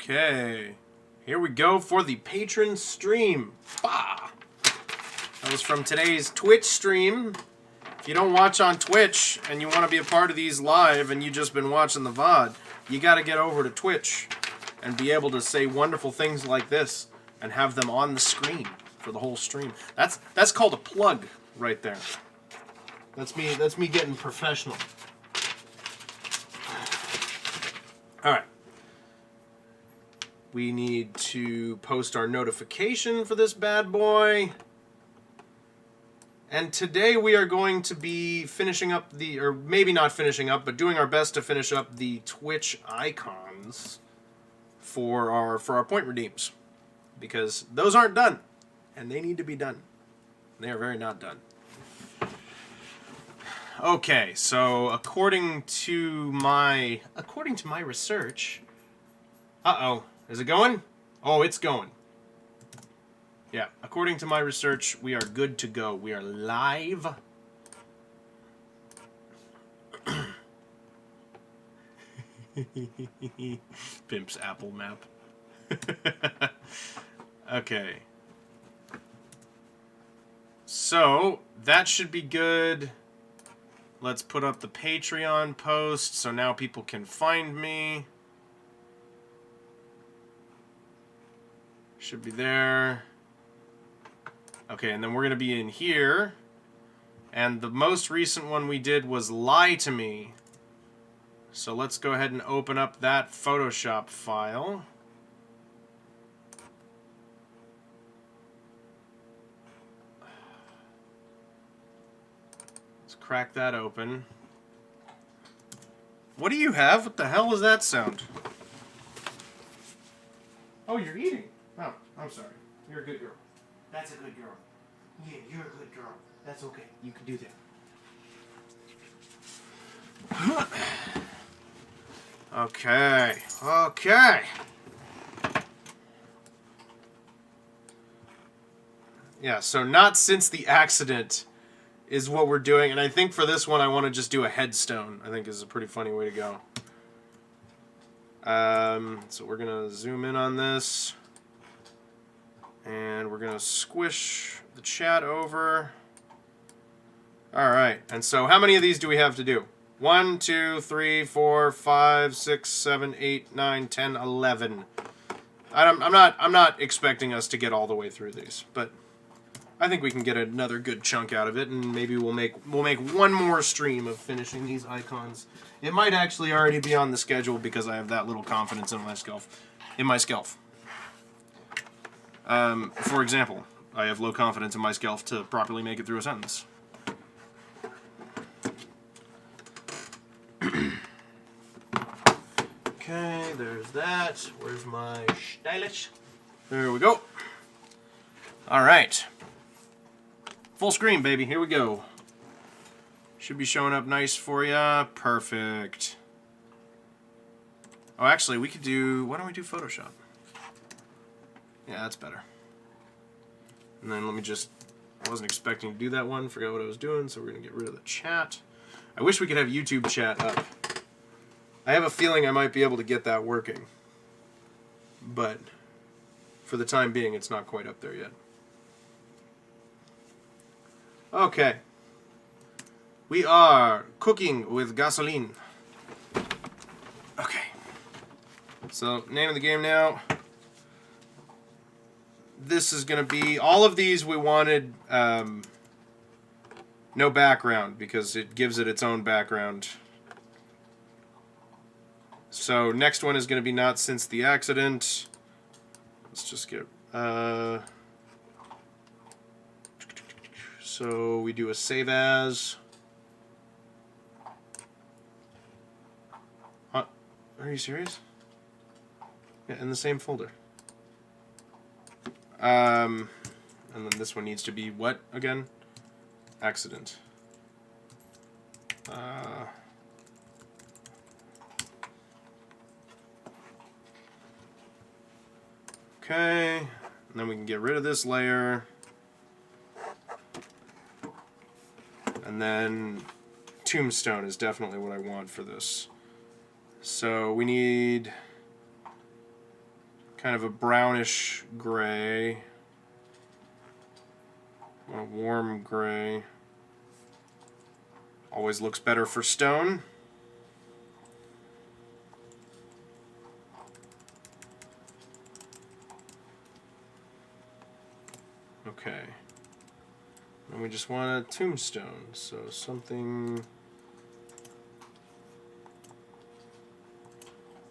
Okay, here we go for the Patron stream. Bah! That was from today's Twitch stream. If you don't watch on Twitch and you want to be a part of these live and you've just been watching the VOD, you got to get over to Twitch and be able to say wonderful things like this and have them on the screen for the whole stream. That's called a plug right there. That's me getting professional. All right. We need to post our notification for this bad boy. And today we are going to be finishing up or maybe not finishing up, but doing our best to finish up the Twitch icons for our point redeems. Because those aren't done. And they need to be done. They are very not done. Okay, so according to my research, is it going? Oh, it's going. Yeah, according to my research, we are good to go. We are live. Pimp's Apple map. Okay. So, that should be good. Let's put up the Patreon post so now people can find me. Should be there. Okay, and then we're going to be in here. And the most recent one we did was Lie to Me. So let's go ahead and open up that Photoshop file. Let's crack that open. What do you have? What the hell is that sound? Oh, you're eating. Oh, I'm sorry. You're a good girl. That's a good girl. Yeah, you're a good girl. That's okay. You can do that. Okay. Okay. Yeah, so not since the accident is what we're doing. And I think for this one, I want to just do a headstone. I think is a pretty funny way to go. So we're going to zoom in on this. And we're going to squish the chat over. Alright, and so how many of these do we have to do? 1, 2, 3, 4, 5, 6, 7, 8, 9, 10, 11. I'm not expecting us to get all the way through these, but I think we can get another good chunk out of it, and maybe we'll make one more stream of finishing these icons. It might actually already be on the schedule because I have that little confidence in myself. For example, I have low confidence in myself to properly make it through a sentence. Okay, there's that. Where's my stylus? There we go. Alright. Full screen, baby. Here we go. Should be showing up nice for ya. Perfect. Oh, actually, we could do... Why don't we do Photoshop? Yeah, that's better. And then let me just... I wasn't expecting to do that one. Forgot what I was doing, so we're going to get rid of the chat. I wish we could have YouTube chat up. I have a feeling I might be able to get that working. But for the time being, it's not quite up there yet. Okay. We are cooking with gasoline. Okay. So, name of the game now. This is going to be... All of these we wanted no background because it gives it its own background. So, next one is going to be Not Since the Accident. Let's just get... So, we do a save as... Are you serious? Yeah, in the same folder. And then this one needs to be what again? Accident. Okay, and then we can get rid of this layer. And then tombstone is definitely what I want for this. So we need kind of a brownish gray. A warm gray. Always looks better for stone. Okay. And we just want a tombstone, so something.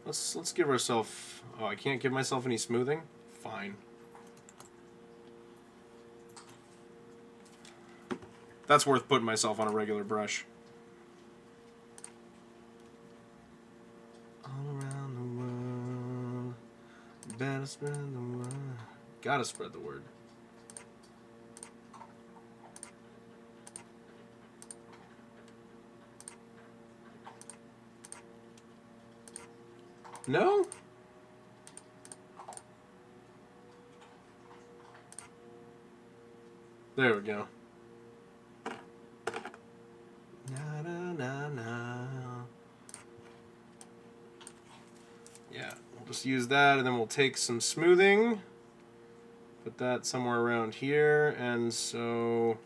Let's give ourselves. Oh, I can't give myself any smoothing? Fine. That's worth putting myself on a regular brush. All around the world, better spread the word. Gotta spread the word. No? There we go. Na, na, na, na. Yeah, we'll just use that, and then we'll take some smoothing, put that somewhere around here, and so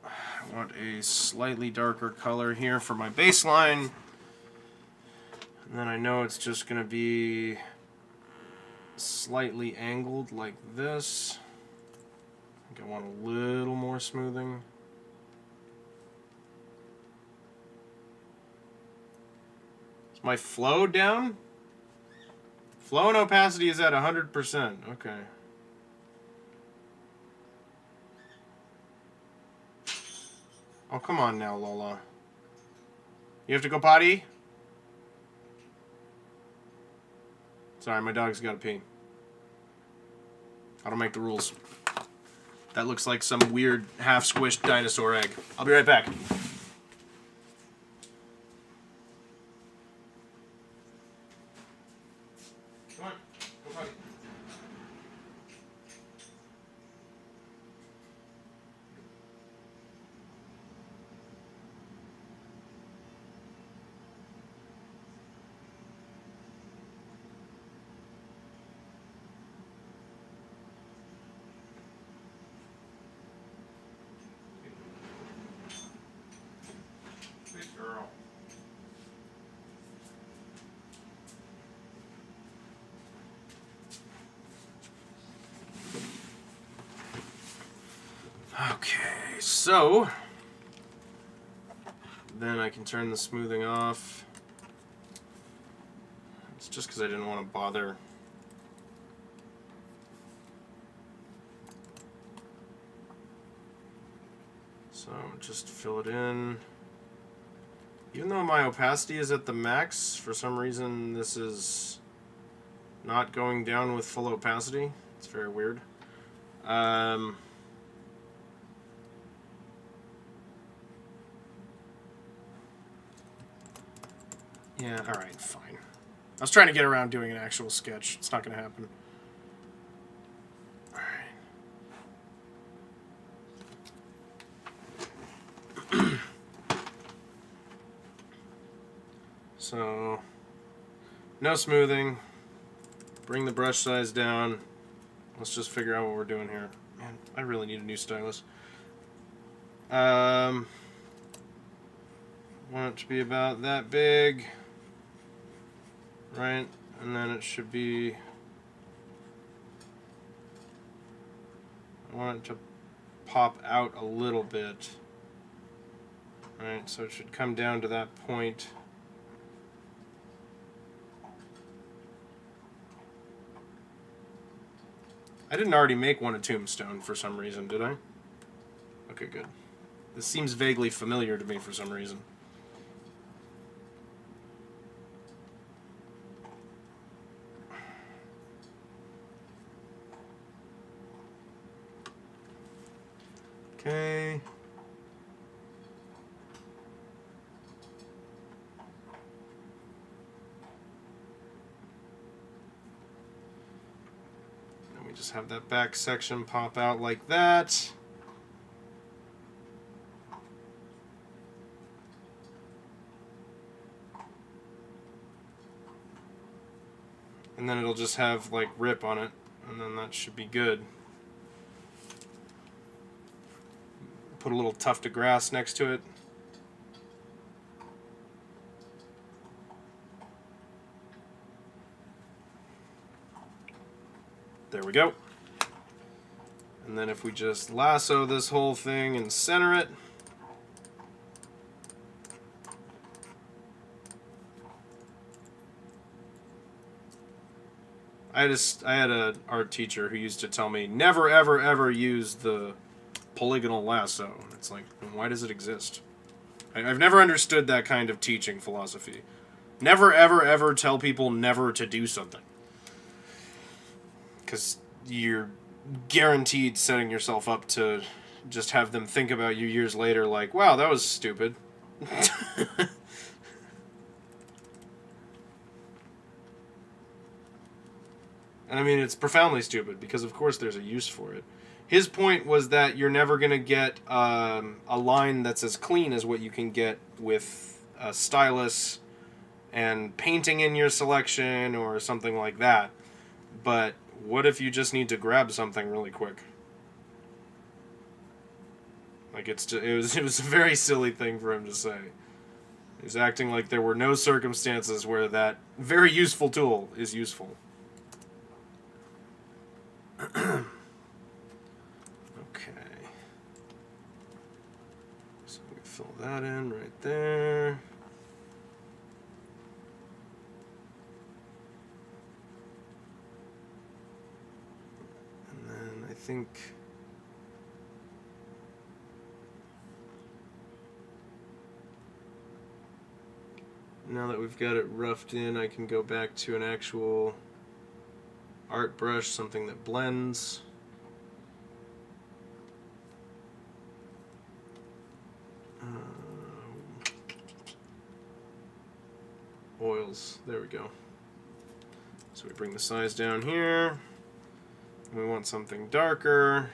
I want a slightly darker color here for my baseline. And then I know it's just going to be slightly angled like this. I think I want a little more smoothing. Is my flow down? Flow and opacity is at 100%. Okay. Oh, come on now, Lola. You have to go potty? Sorry, my dog's got to pee. I don't make the rules. That looks like some weird half-squished dinosaur egg. I'll be right back. Come on, go potty. Good girl. Okay, so then I can turn the smoothing off. It's just because I didn't want to bother. So just fill it in. Even though my opacity is at the max, for some reason this is not going down with full opacity. It's very weird. Yeah, alright, fine. I was trying to get around doing an actual sketch. It's not going to happen. Alright. So, no smoothing. Bring the brush size down. Let's just figure out what we're doing here. Man, I really need a new stylus. Want it to be about that big. Right? And then it should be... I want it to pop out a little bit. Right? So it should come down to that point. I didn't already make one a tombstone for some reason, did I? Okay, good. This seems vaguely familiar to me for some reason. Okay. And we just have that back section pop out like that. And then it'll just have like rip on it, and then that should be good. Put a little tuft of grass next to it. There we go. And then if we just lasso this whole thing and center it, I had an art teacher who used to tell me never ever ever use the polygonal lasso. It's like, why does it exist? I've never understood that kind of teaching philosophy. Never ever ever tell people never to do something, because you're guaranteed setting yourself up to just have them think about you years later like, wow, that was stupid. And I mean, it's profoundly stupid, because of course there's a use for it. His point was that you're never going to get a line that's as clean as what you can get with a stylus and painting in your selection or something like that. But what if you just need to grab something really quick? Like, it was a very silly thing for him to say. He's acting like there were no circumstances where that very useful tool is useful. Okay. So we fill that in right there. And then I think now that we've got it roughed in, I can go back to an actual art brush, something that blends. Oils, there we go. So we bring the size down here. We want something darker.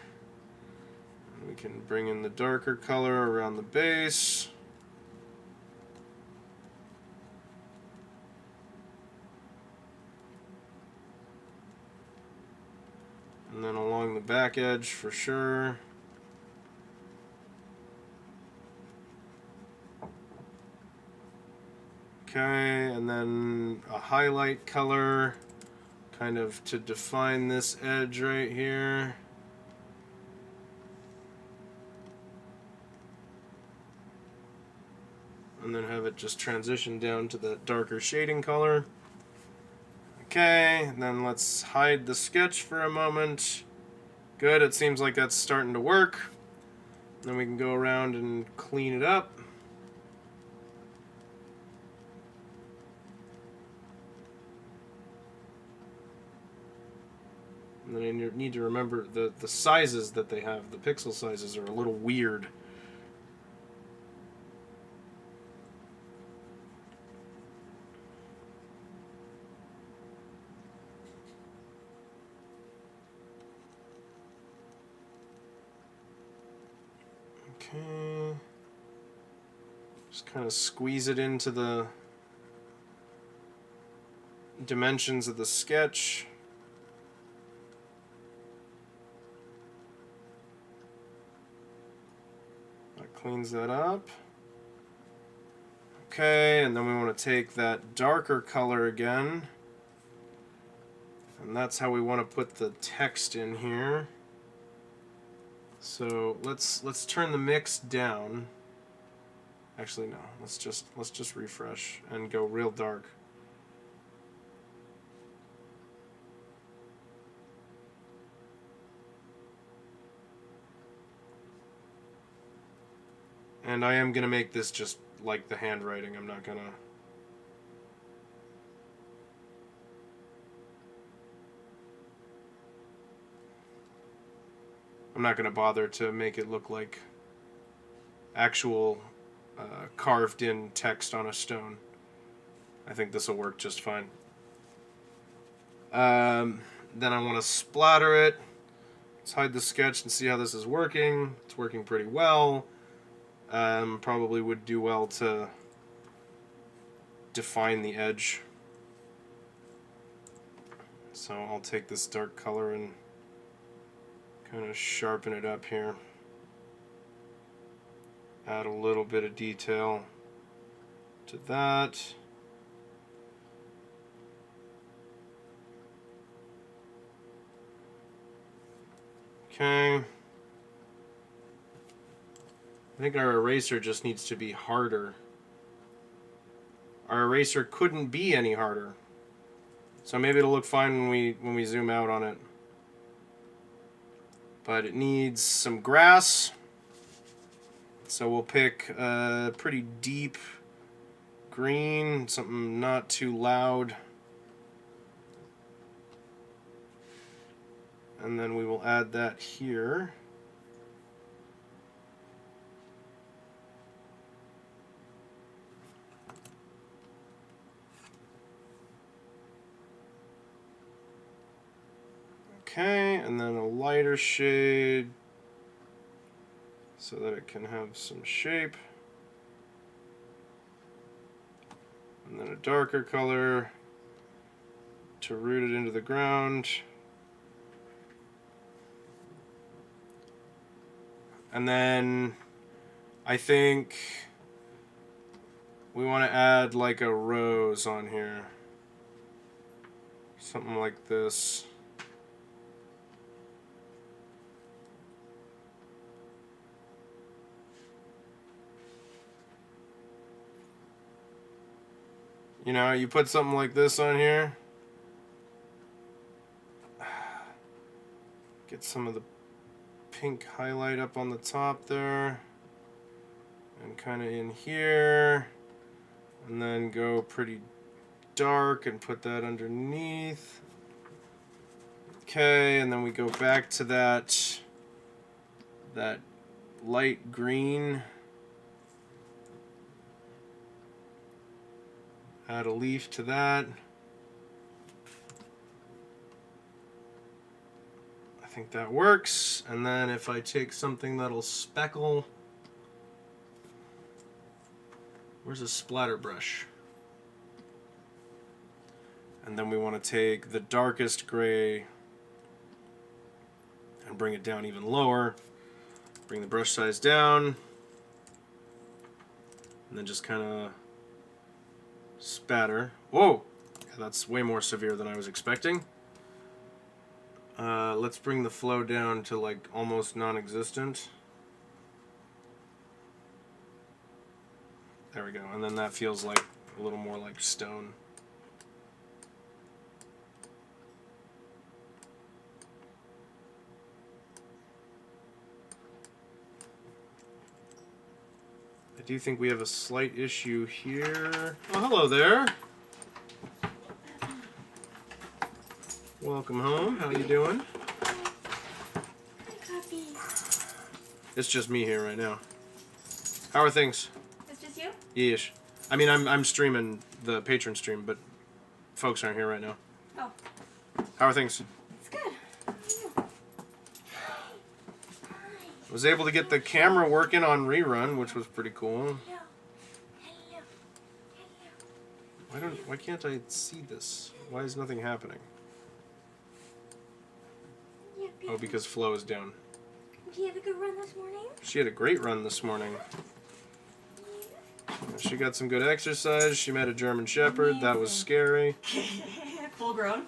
We can bring in the darker color around the base. And then along the back edge for sure. Okay, and then a highlight color kind of to define this edge right here. And then have it just transition down to the darker shading color. Okay, and then let's hide the sketch for a moment. Good, it seems like that's starting to work. Then we can go around and clean it up. And then you need to remember the sizes that they have. The pixel sizes are a little weird. Okay. Just kind of squeeze it into the dimensions of the sketch. That cleans that up. Okay, and then we want to take that darker color again. And that's how we want to put the text in here. So let's turn the mix down. Actually, no. Let's just refresh and go real dark. And I am gonna make this just like the handwriting. I'm not gonna. I'm not gonna bother to make it look like actual carved in text on a stone. I think this will work just fine. Then I want to splatter it. Let's hide the sketch and see how this is working. It's working pretty well. Probably would do well to define the edge. So I'll take this dark color and kind of sharpen it up here. Add a little bit of detail to that. Okay. I think our eraser just needs to be harder. Our eraser couldn't be any harder. So maybe it'll look fine when we zoom out on it. But it needs some grass. So we'll pick a pretty deep green, something not too loud. And then we will add that here. Okay, and then a lighter shade so that it can have some shape. And then a darker color to root it into the ground. And then I think we want to add like a rose on here. Something like this. You know, you put something like this on here. Get some of the pink highlight up on the top there. And kind of in here. And then go pretty dark and put that underneath. Okay, and then we go back to that light green. Add a leaf to that. I think that works. And then if I take something that'll speckle, where's a splatter brush? And then we want to take the darkest gray and bring it down even lower. Bring the brush size down. And then just kind of spatter. Whoa! That's way more severe than I was expecting. Let's bring the flow down to like almost non-existent. There we go. And then that feels like a little more like stone. I do think we have a slight issue here. Oh, hello there. Welcome home. How you doing? It's just me here right now. How are things? It's just you? Yeesh. I mean, I'm streaming the Patron stream, but folks aren't here right now. Oh. How are things? It's good. I was able to get the camera working on rerun, which was pretty cool. Why can't I see this? Why is nothing happening? Oh, because flow is down. Did you have a good run this morning? She had a great run this morning. She got some good exercise. She met a German Shepherd. Amazing. That was scary. Full grown?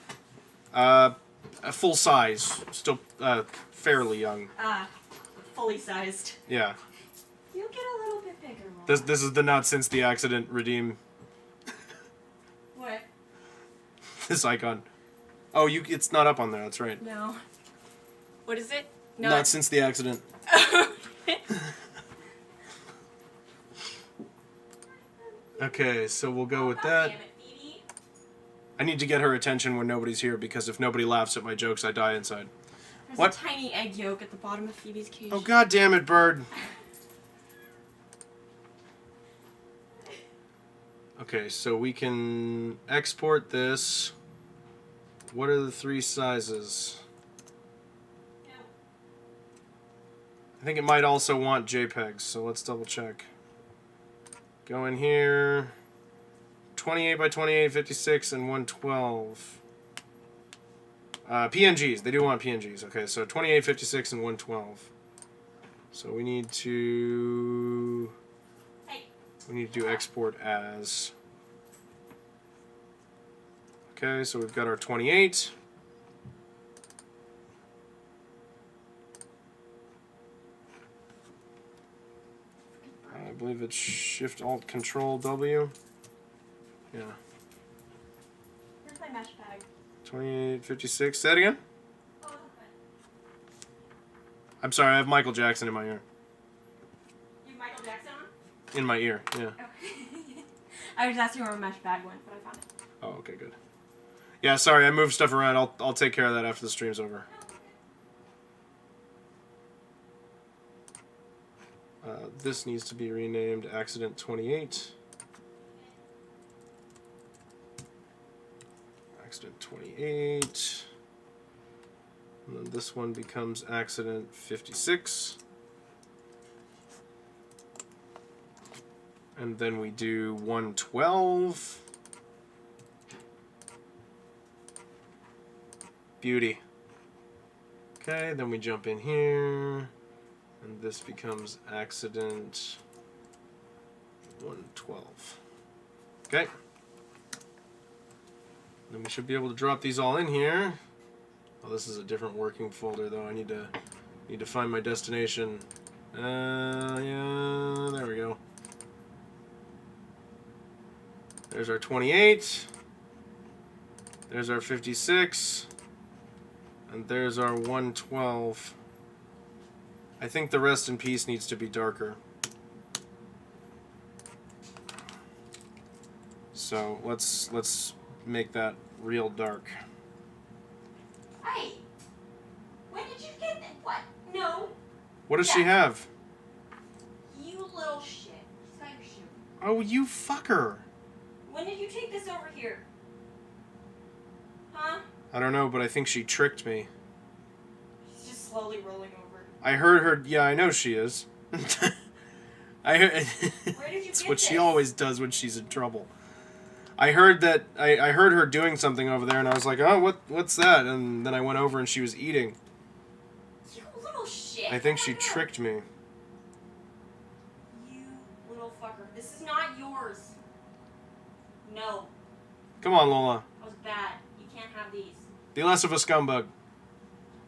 Full size. Still fairly young. Fully sized. Yeah. You'll get a little bit bigger, Mom. This is the not since the accident redeem. What? This icon. Oh, it's not up on there. That's right. No. What is it? Not since the accident. Okay, so we'll go with that. Damn it, Phoebe. I need to get her attention when nobody's here because if nobody laughs at my jokes, I die inside. There's What? a tiny egg yolk at the bottom of Phoebe's cage. Oh, god damn it, bird. Okay, so we can export this. What are the 3 sizes? Yeah. I think it might also want JPEGs, so let's double check. Go in here. 28 by 28, 56, and 112. PNGs. They do want PNGs. Okay, so 28, 56, and 112. So we need to... Hey. We need to do export as... Okay, so we've got our 28. I believe it's Shift-Alt-Control-W. Yeah. Where's my mesh bag? 28, 56. Say that again? Oh, okay. I'm sorry, I have Michael Jackson in my ear. You have Michael Jackson on? In my ear, yeah. Okay. I was asking where my mesh bag went, but I found it. Oh, okay, good. Yeah, sorry, I moved stuff around. I'll take care of that after the stream's over. This needs to be renamed Accident 28. Accident 28. And then this one becomes Accident 56. And then we do 112. Beauty. Okay, then we jump in here. And this becomes Accident 112. Okay. Then we should be able to drop these all in here. Oh, this is a different working folder though. I need to find my destination. Yeah, there we go. There's our 28. There's our 56. And there's our 112. I think the rest in peace needs to be darker. So let's make that real dark. Hey! When did you get that? What? No. What does she have? You little shit. She's got your shoe. Oh, you fucker. When did you take this over here? Huh? I don't know, but I think she tricked me. She's just slowly rolling over. I heard her. Yeah, I know she is. I heard. Where did you It's get what she this? always does when she's in trouble. I heard that. I heard her doing something over there, and I was like, "Oh, what's that?" And then I went over, and she was eating. You little shit. I think Oh she my God. tricked me. You little fucker. This is not yours. No. Come on, Lola. That was bad. You can't have these. Be less of a scumbag.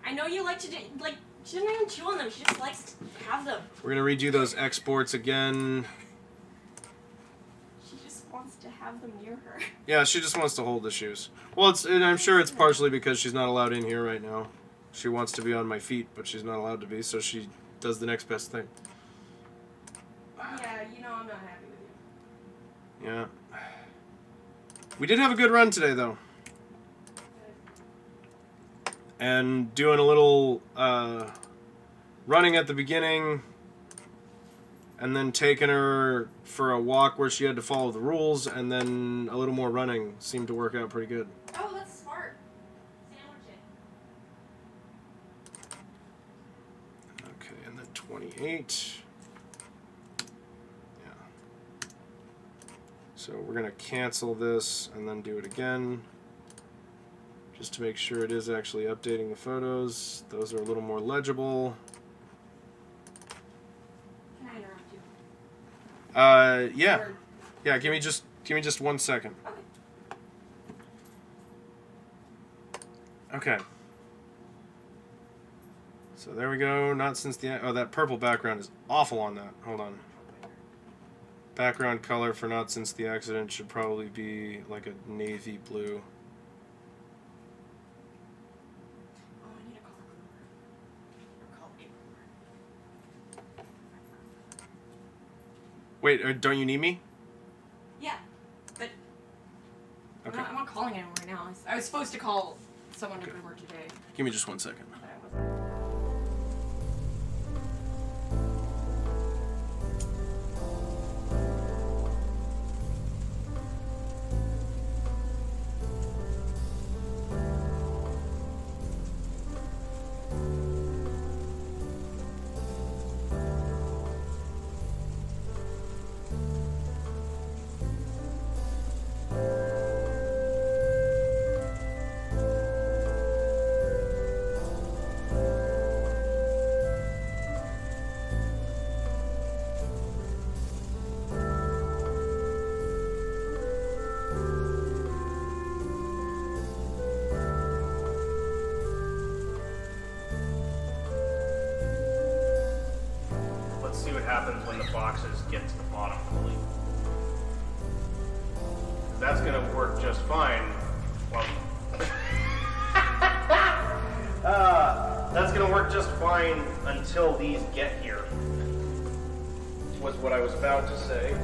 I know you like to do, like, she doesn't even chew on them. She just likes to have them. We're gonna redo those exports again. She just wants to have them near her. Yeah, she just wants to hold the shoes. Well, and I'm sure it's partially because she's not allowed in here right now. She wants to be on my feet, but she's not allowed to be, so she does the next best thing. Yeah, you know I'm not happy with you. Yeah. We did have a good run today, though. And doing a little running at the beginning, and then taking her for a walk where she had to follow the rules, and then a little more running seemed to work out pretty good. Oh, that's smart. Sandwich it. Okay, and then 28. Yeah. So we're going to cancel this and then do it again. Just to make sure it is actually updating the photos. Those are a little more legible. Can I interrupt you? Yeah. Or- Yeah, give me just 1 second. Okay. Okay. So there we go. Not since the... Oh, that purple background is awful on that. Hold on. Background color for Not Since the Accident should probably be like a navy blue. Oh, I need to call her. Or call a Wait, don't you need me? Yeah, but Okay. I'm not calling anyone right now. I was supposed to call someone at work today, Give me just 1 second. but I wasn't. what happens when the boxes get to the bottom fully. That's going to work just fine. Well, that's going to work just fine until these get here, was what I was about to say.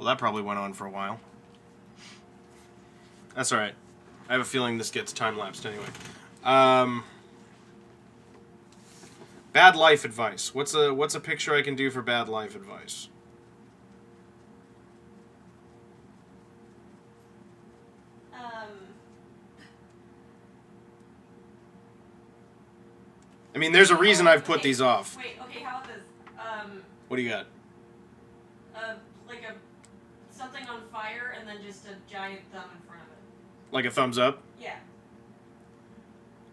Well, that probably went on for a while. That's alright. I have a feeling this gets time-lapsed anyway. Bad life advice. What's a picture I can do for bad life advice? I mean, there's a reason I've put these off. Wait, okay, how about this? What do you got? Like something on fire and then just a giant thumb in front of it. Like a thumbs up? Yeah.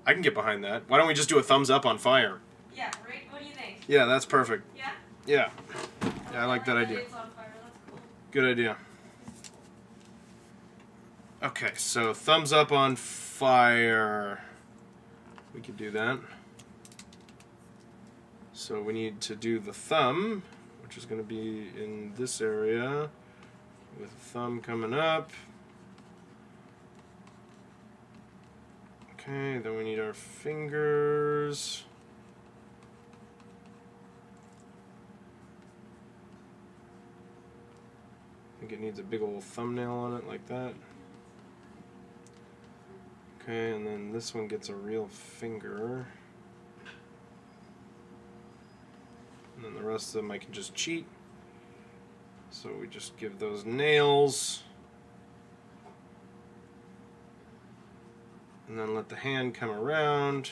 I can get behind that. Why don't we just do a thumbs up on fire? Yeah, right? What do you think? Yeah, that's perfect. Yeah? Yeah. Yeah, I like that idea. It's on fire. That's cool. Good idea. Okay, so thumbs up on fire. We could do that. So we need to do the thumb, which is going to be in this area, with the thumb coming up. Okay, then we need our fingers. I think it needs a big old thumbnail on it like that. Okay, and then this one gets a real finger. And then the rest of them I can just cheat. So we just give those nails. And then let the hand come around.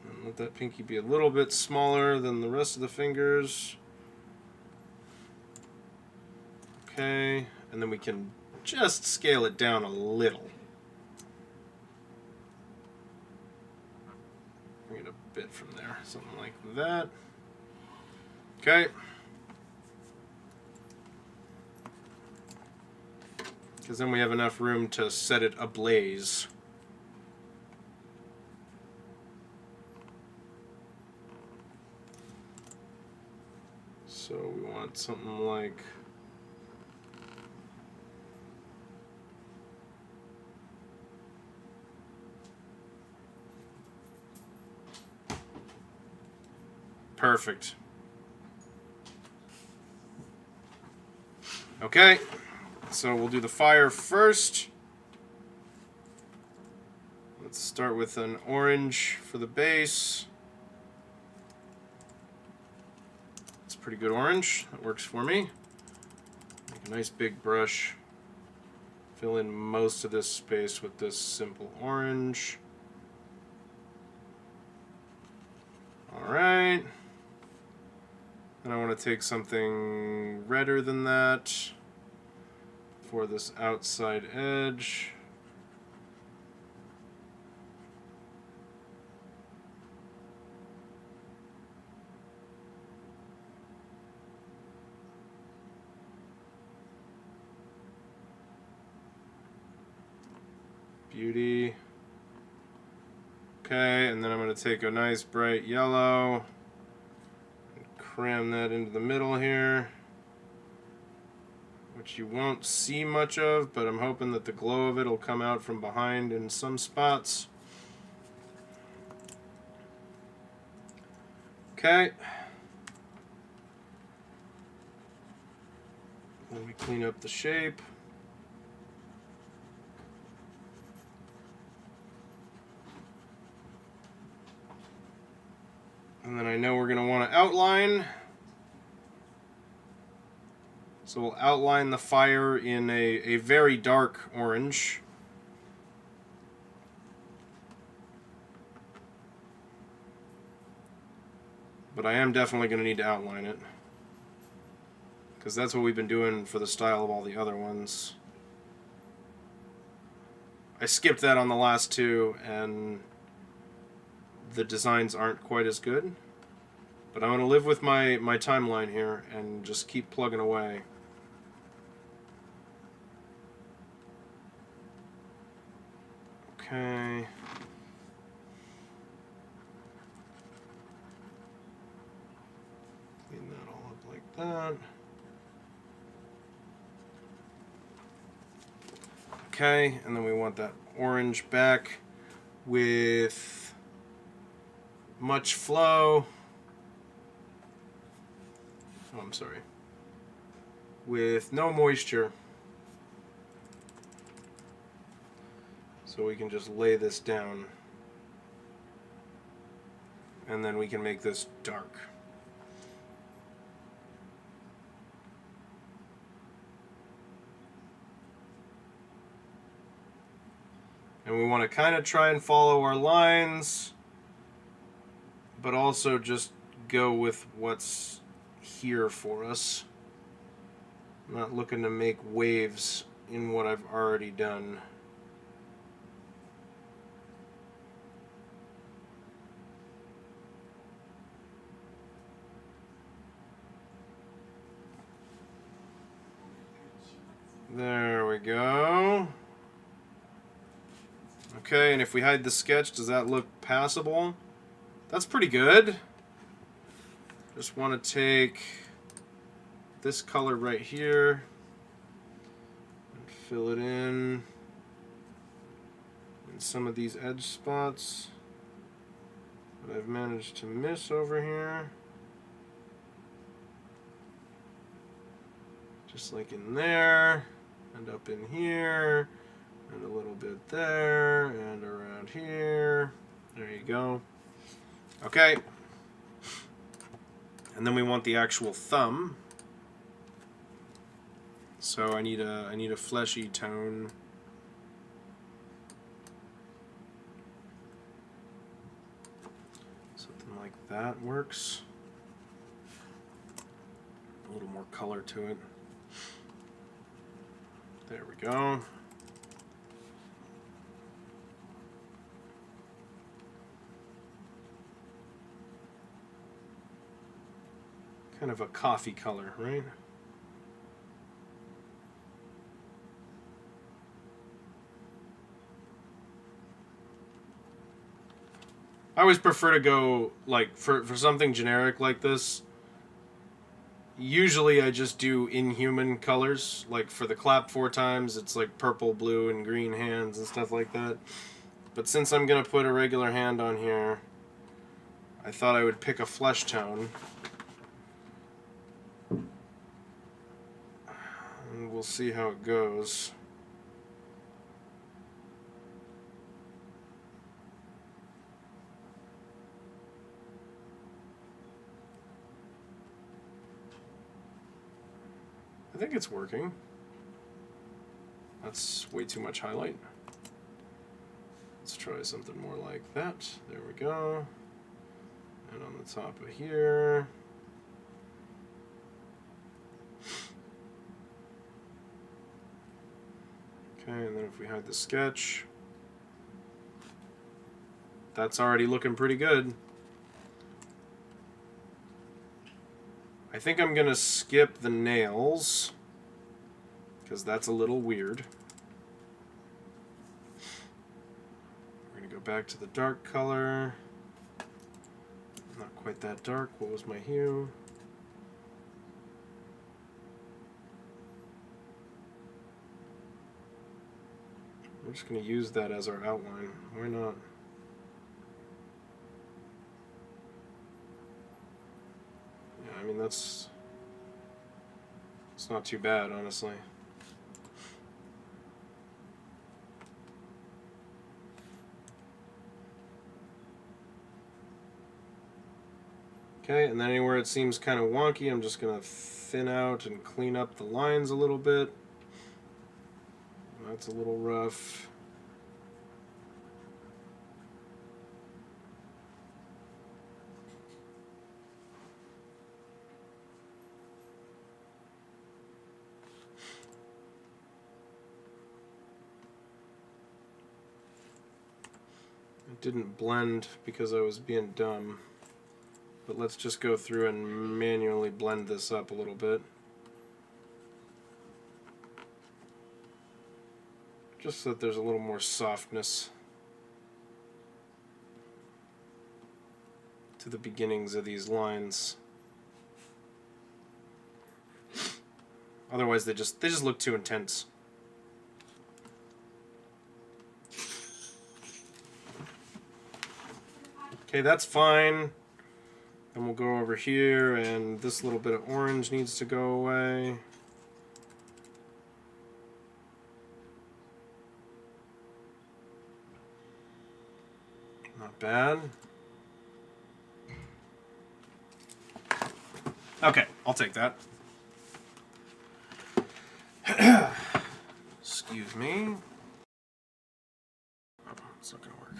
And let that pinky be a little bit smaller than the rest of the fingers. Okay, and then we can just scale it down a little. Bring it a bit from there, something like that. Okay. Because then we have enough room to set it ablaze. So we want something like... Perfect. Okay, so we'll do the fire first. Let's start with an orange for the base. It's a pretty good orange. That works for me. Make a nice big brush. Fill in most of this space with this simple orange. All right. And I want to take something redder than that for this outside edge. Beauty. Okay, and then I'm going to take a nice bright yellow. Cram that into the middle here, which you won't see much of, but I'm hoping that the glow of it will come out from behind in some spots. Okay. Let me clean up the shape. And then I know we're going to want to outline. So we'll outline the fire in a very dark orange. But I am definitely going to need to outline it, because that's what we've been doing for the style of all the other ones. I skipped that on the last two, and the designs aren't quite as good, but I'm going to live with my timeline here and just keep plugging away. Okay. Clean that all up like that. Okay, and then we want that orange back with much flow. Oh, I'm sorry. With no moisture. So we can just lay this down. And then we can make this dark. And we want to kind of try and follow our lines, but also just go with what's here for us. I'm not looking to make waves in what I've already done. There we go. Okay, and if we hide the sketch, does that look passable? That's pretty good. Just want to take this color right here and fill it in some of these edge spots that I've managed to miss over here. Just like in there, and up in here, and a little bit there, and around here. There you go. Okay. And then we want the actual thumb. So I need a fleshy tone. Something like that works. A little more color to it. There we go. Kind of a coffee color, right? I always prefer to go, like, for something generic like this, usually I just do inhuman colors. Like for the clap 4 times, it's like purple, blue, and green hands and stuff like that. But since I'm going to put a regular hand on here, I thought I would pick a flesh tone. And we'll see how it goes. I think it's working. That's way too much highlight. Let's try something more like that. There we go. And on the top of here. Okay, and then if we hide the sketch, that's already looking pretty good. I think I'm going to skip the nails, because that's a little weird. We're going to go back to the dark color. Not quite that dark. What was my hue? We're just going to use that as our outline. Why not? Yeah, I mean, it's not too bad, honestly. Okay, and then anywhere it seems kind of wonky, I'm just going to thin out and clean up the lines a little bit. That's a little rough. It didn't blend because I was being dumb. But let's just go through and manually blend this up a little bit. Just so that there's a little more softness to the beginnings of these lines. Otherwise they just look too intense. Okay, that's fine. Then we'll go over here, and this little bit of orange needs to go away. Not bad. Okay, I'll take that. Excuse me. Oh, it's not gonna work.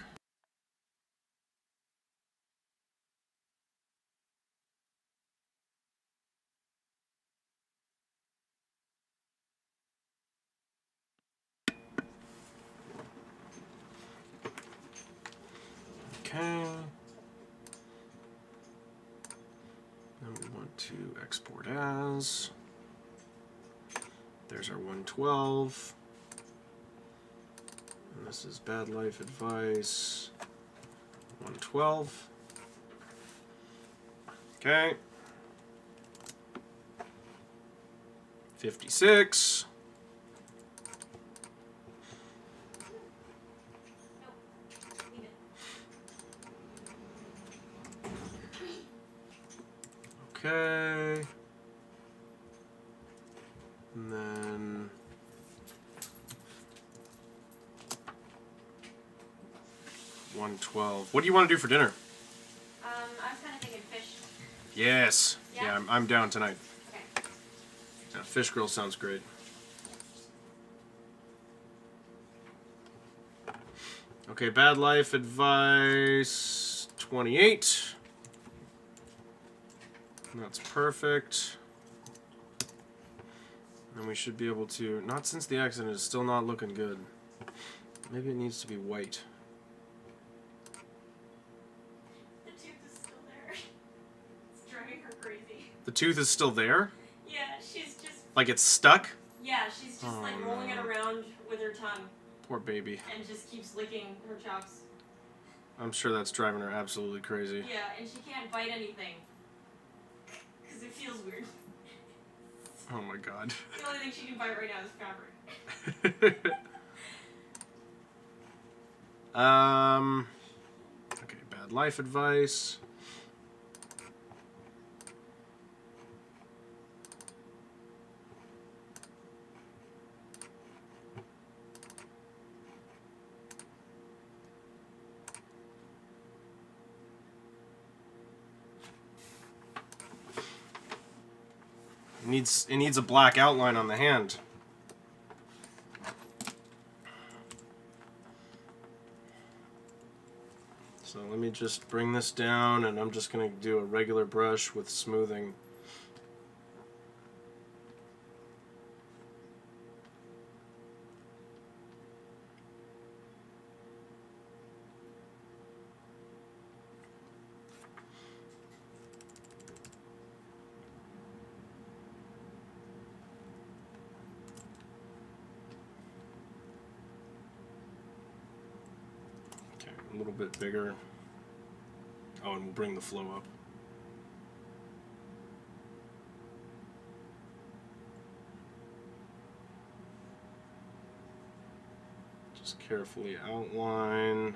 Okay. Then we want to export as. There's our 112. And this is Bad Life Advice 112. Okay. 56. Okay. And then 112. What do you want to do for dinner? I was kind of thinking fish. Yes. Yeah? Yeah, I'm down tonight. Okay. Yeah, fish grill sounds great. Okay, Bad Life Advice 28. That's perfect. And we should be able to, not since the accident is still not looking good. Maybe it needs to be white. The tooth is still there. It's driving her crazy. The tooth is still there? Yeah, she's just... Like it's stuck? Yeah, she's just like rolling it no. around with her tongue. Poor baby. And just keeps licking her chops. I'm sure that's driving her absolutely crazy. Yeah, and she can't bite anything. Because it feels weird. Oh my god. The only thing she can bite right now is fabric. Okay, Bad Life Advice. It needs a black outline on the hand. So let me just bring this down, and I'm just going to do a regular brush with smoothing. A little bit bigger. Oh, and we'll bring the flow up. Just carefully outline.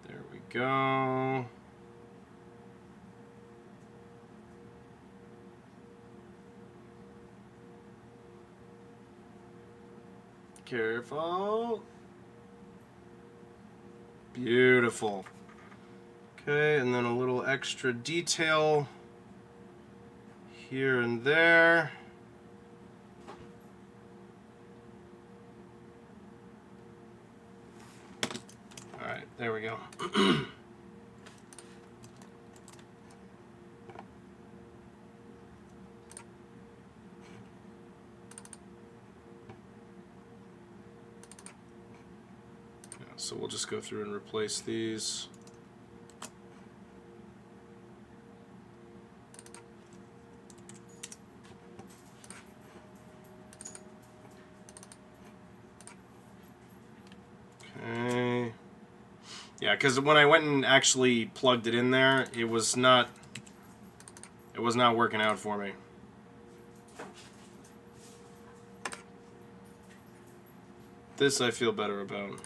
There we go. Careful. Beautiful. Okay, and then a little extra detail here and there. All right, there we go. So we'll just go through and replace these. Okay. Yeah, because when I went and actually plugged it in there, it was not working out for me. This I feel better about.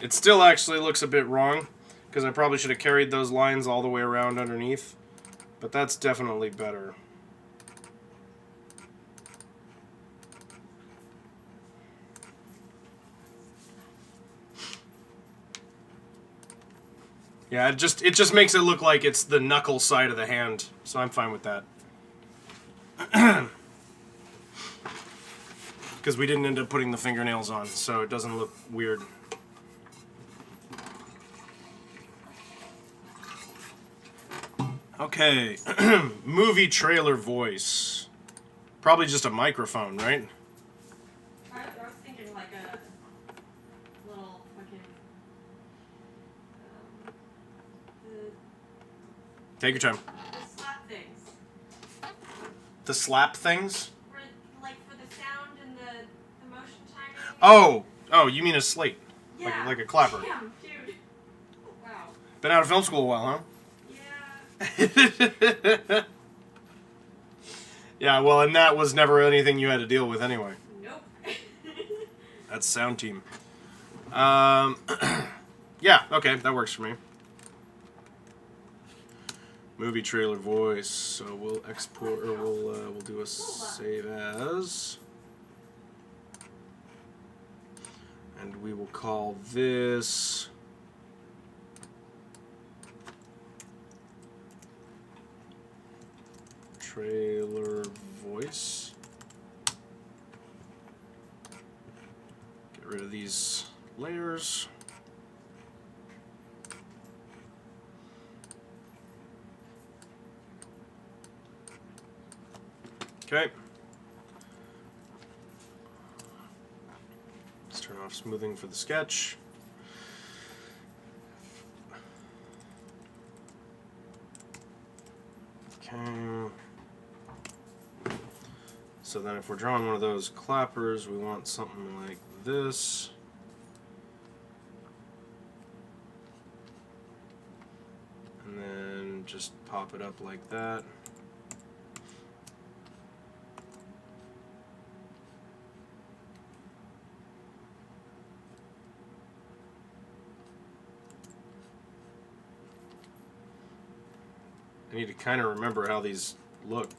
It still actually looks a bit wrong, because I probably should have carried those lines all the way around underneath. But that's definitely better. Yeah, it just makes it look like it's the knuckle side of the hand, so I'm fine with that. Because we didn't end up putting the fingernails on, so it doesn't look weird. Okay, movie trailer voice. Probably just a microphone, right? I was thinking like a little fucking. Take your time. The slap things. The slap things? For, like for the sound and the motion timing. Oh, you mean a slate? Yeah. Like a clapper. Damn, dude. Wow. Been out of film school a while, huh? Yeah. Yeah, well, and that was never anything you had to deal with anyway. Nope. That's sound team. Yeah, okay, that works for me. Movie trailer voice. So we'll export, or we'll do a save as, and we will call this trailer voice. Get rid of these layers. Okay. Let's turn off smoothing for the sketch. Okay. So then if we're drawing one of those clappers, we want something like this. And then just pop it up like that. I need to kind of remember how these look.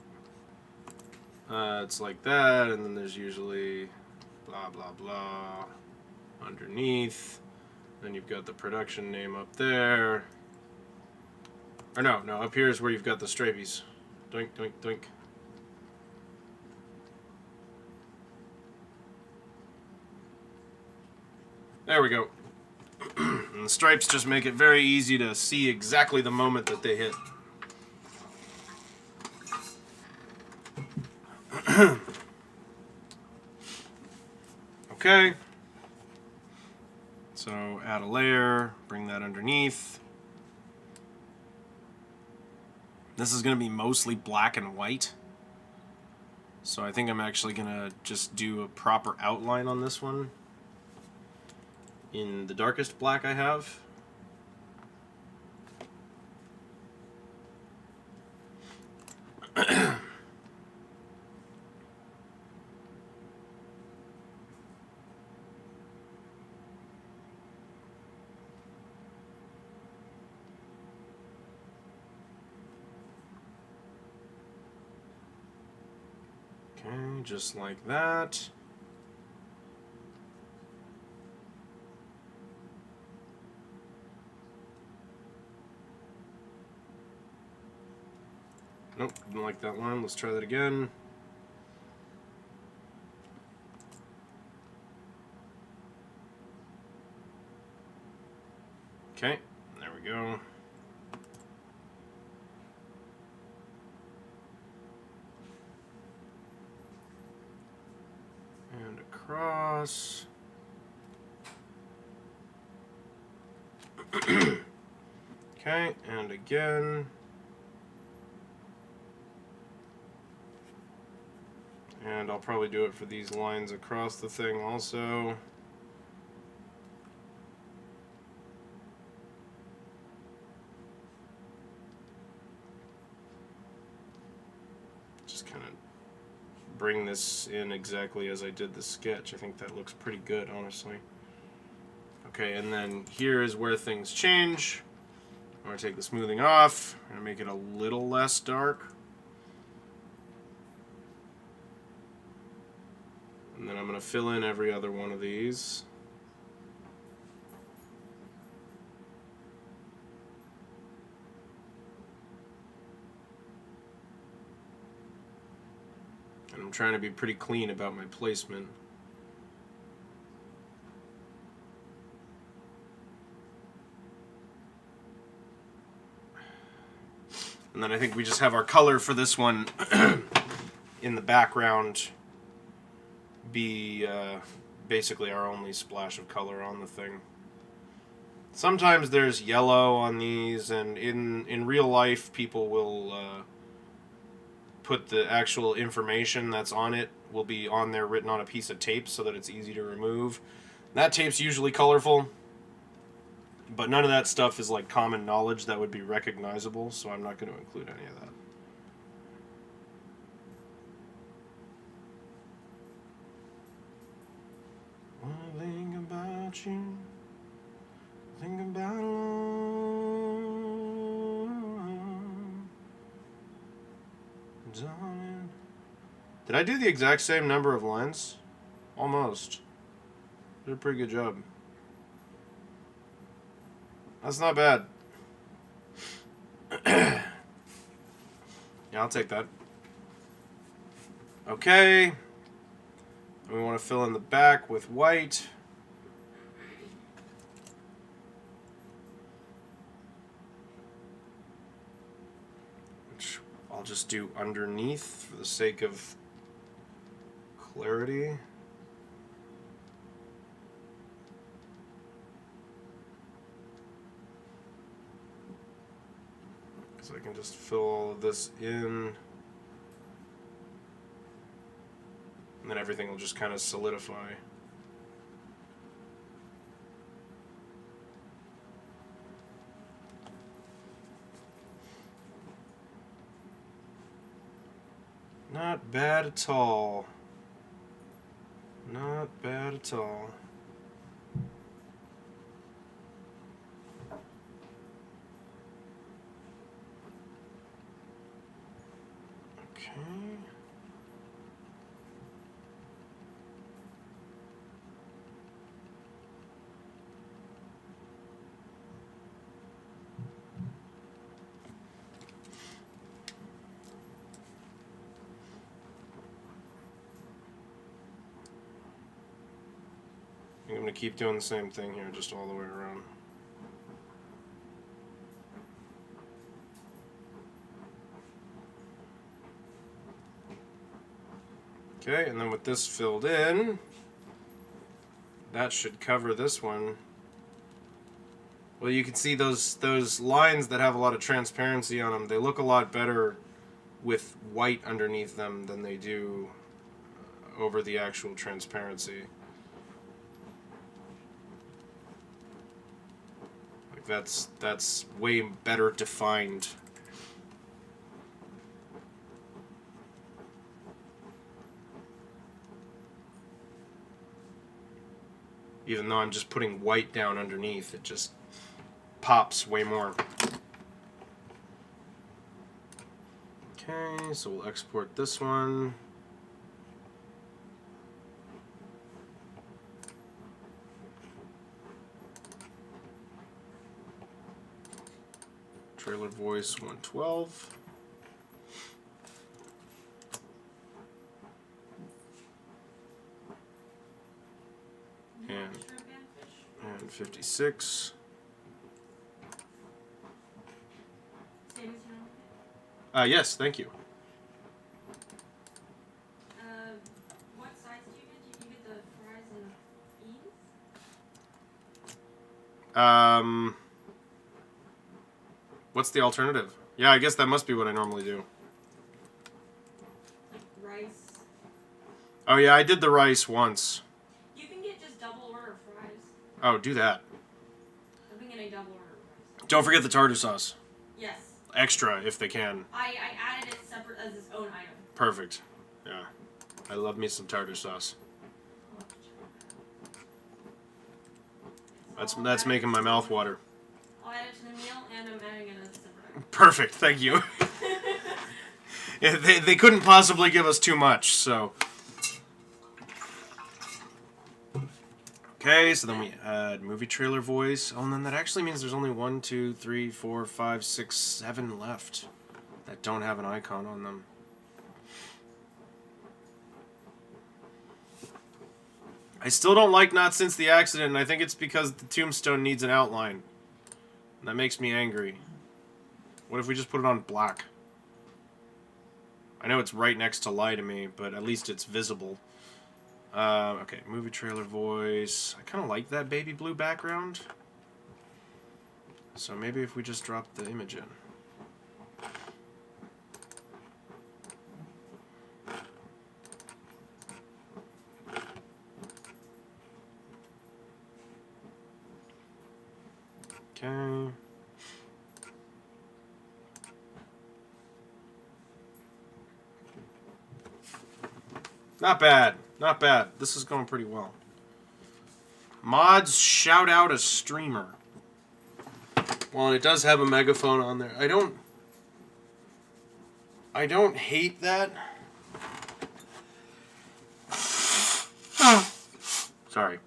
It's like that, and then there's usually blah blah blah underneath. Then you've got the production name up there. Or no, up here is where you've got the straighties. Doink, doink, doink. There we go. And the stripes just make it very easy to see exactly the moment that they hit. Okay. So add a layer, bring that underneath. This is going to be mostly black and white. So I think I'm actually going to just do a proper outline on this one in the darkest black I have. Okay, just like that. Nope, didn't like that one. Let's try that again. Okay, there we go. And across. Okay, and again. And I'll probably do it for these lines across the thing also. just kind of bring this in exactly as I did the sketch. I think that looks pretty good, honestly. Okay, and then here is where things change. I'm going to take the smoothing off. I'm going to make it a little less dark. And then I'm going to fill in every other one of these. And I'm trying to be pretty clean about my placement. And then I think we just have our color for this one in the background be basically our only splash of color on the thing. Sometimes there's yellow on these, and in real life people will put the actual information that's on it will be on there written on a piece of tape so that it's easy to remove. That tape's usually colorful, but none of that stuff is like common knowledge that would be recognizable, so I'm not going to include any of that. When I think about you, think about love, darling. Did I do the exact same number of lines? Almost. Did a pretty good job. That's not bad. Yeah, I'll take that. Okay. We want to fill in the back with white. Which I'll just do underneath for the sake of clarity. So I can just fill all of this in. And then everything will just kind of solidify. Not bad at all. Not bad at all. Okay. I'm going to keep doing the same thing here, just all the way around. Okay, and then with this filled in, that should cover this one. Well, you can see those lines that have a lot of transparency on them, they look a lot better with white underneath them than they do over the actual transparency. Like that's way better defined. Even though I'm just putting white down underneath, it just pops way more. Okay, so we'll export this one. Trailer voice 112. And 56. Yes, thank you. What size do you get? Do you get the fries and beans? What's the alternative? Yeah, I guess that must be what I normally do. Like rice. Oh yeah, I did the rice once. You can get just double order fries. Oh, do that. I've been getting double order fries. Don't forget the tartar sauce. Yes. Extra, if they can. I added it separate as its own item. Perfect. Yeah. I love me some tartar sauce. That's making my mouth water. I'll add it to the meal, and I'm adding it as a separate. Perfect. Thank you. Yeah, they couldn't possibly give us too much, so. Okay, so then we add movie trailer voice. Oh, and then that actually means there's only 1, 2, 3, 4, 5, 6, 7 left that don't have an icon on them. I still don't like Not Since the Accident, and I think it's because the tombstone needs an outline. And that makes me angry. What if we just put it on black? I know it's right next to Lie to Me, but at least it's visible. Okay, movie trailer voice. I kind of like that baby blue background. So maybe if we just drop the image in. Okay. Not bad. Not bad. This is going pretty well. Mods shout out a streamer. Well, and it does have a megaphone on there. I don't hate that. Sorry.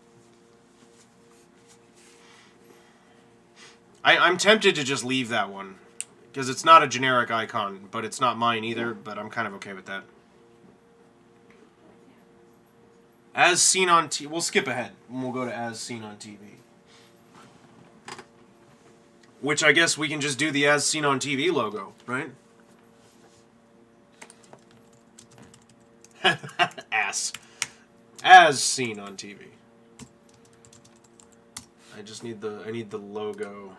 I'm tempted to just leave that one. Because it's not a generic icon, but it's not mine either, but I'm kind of okay with that. As seen on TV. We'll skip ahead, and we'll go to as seen on TV. Which I guess we can just do the as seen on TV logo, right? Ass. As seen on TV. I just need I need the logo.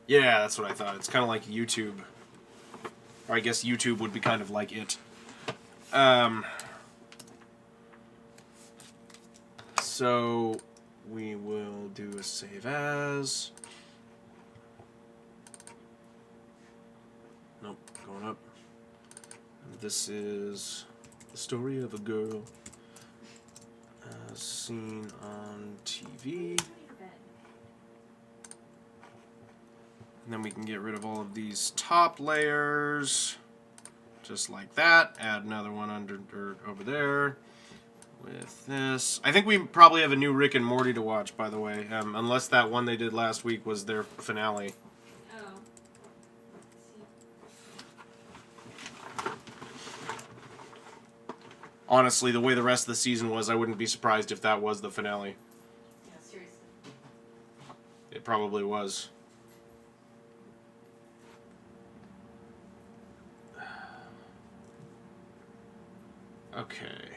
Yeah, that's what I thought. It's kind of like YouTube. Or I guess YouTube would be kind of like it. So we will do a save as. Nope, going up. And this is the story of a girl as seen on TV. And then we can get rid of all of these top layers, just like that. Add another one over there. With this, I think we probably have a new Rick and Morty to watch, by the way. Unless that one they did last week was their finale. Oh. Honestly, the way the rest of the season was, I wouldn't be surprised if that was the finale. Yeah, seriously. It probably was. Okay.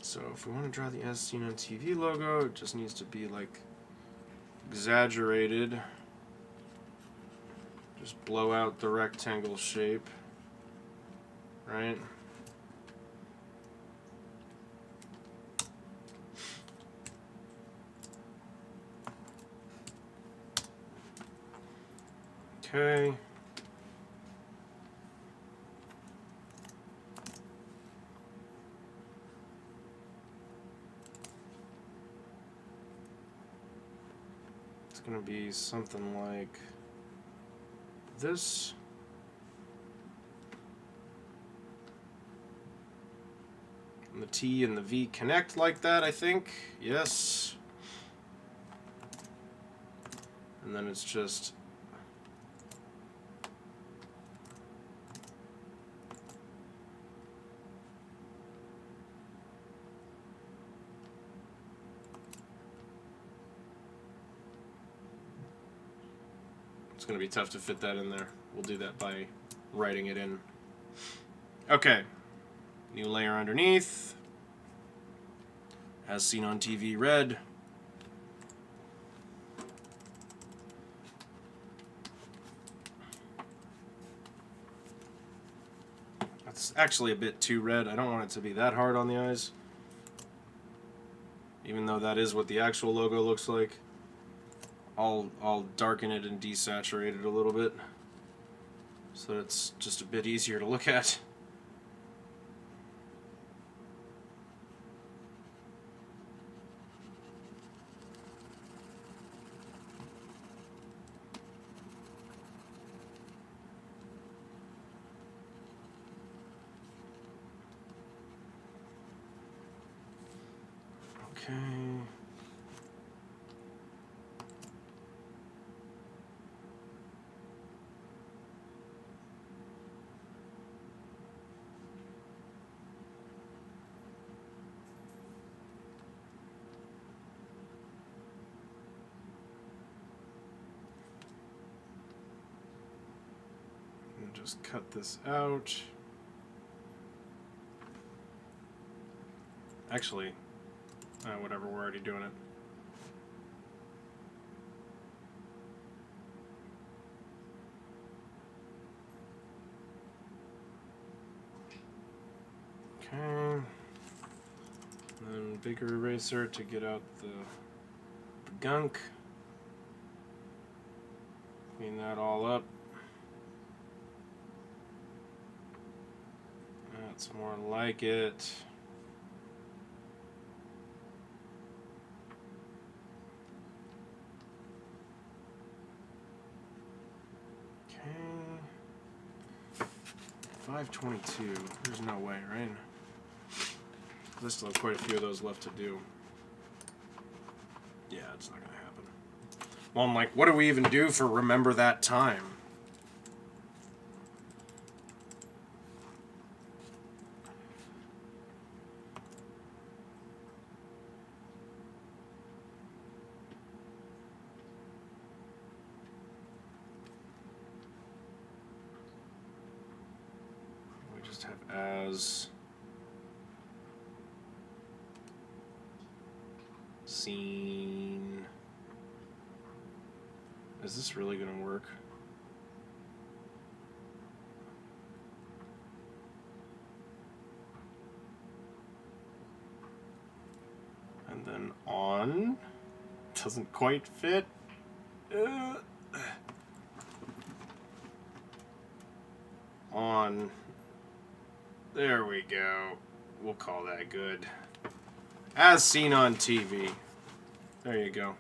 So if we want to draw the as seen on TV logo, it just needs to be like exaggerated. Just blow out the rectangle shape. Right? Okay. Going to be something like this. And the T and the V connect like that, I think. Yes. And then it's just it's going to be tough to fit that in there. We'll do that by writing it in. Okay. New layer underneath. As seen on TV, red. That's actually a bit too red. I don't want it to be that hard on the eyes. Even though that is what the actual logo looks like. I'll darken it and desaturate it a little bit. so that it's just a bit easier to look at. Okay. And just cut this out. Actually, whatever, we're already doing it. Okay. And then bigger eraser to get out the gunk. Clean that all up. That's more like it. Okay. 522. There's no way, right? I still have quite a few of those left to do. Yeah, it's not gonna happen. Well, I'm like, what do we even do for Remember That Time? We just have as seen. Is this really gonna work? And then on. Doesn't quite fit. On. There we go. We'll call that good. As seen on TV. There you go.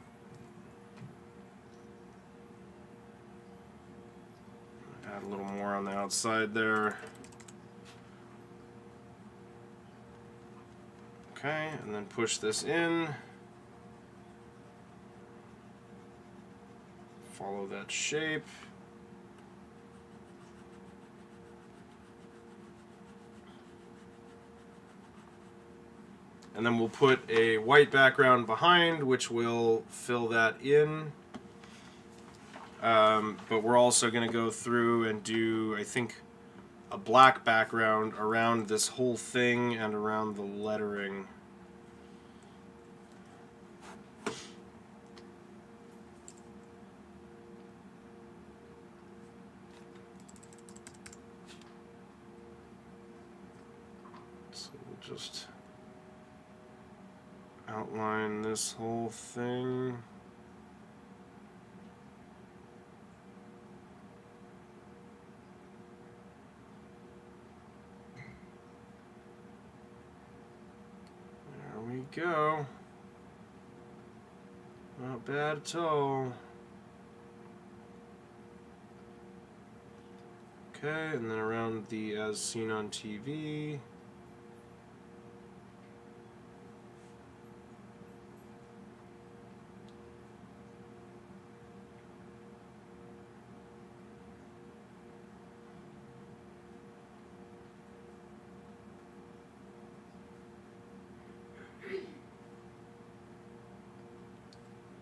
Add a little more on the outside there. Okay, and then push this in. Follow that shape. And then we'll put a white background behind, which will fill that in. But we're also going to go through and do, I think, a black background around this whole thing and around the lettering. So we'll just outline this whole thing. There we go. Not bad at all. Okay, and then around the as seen on TV.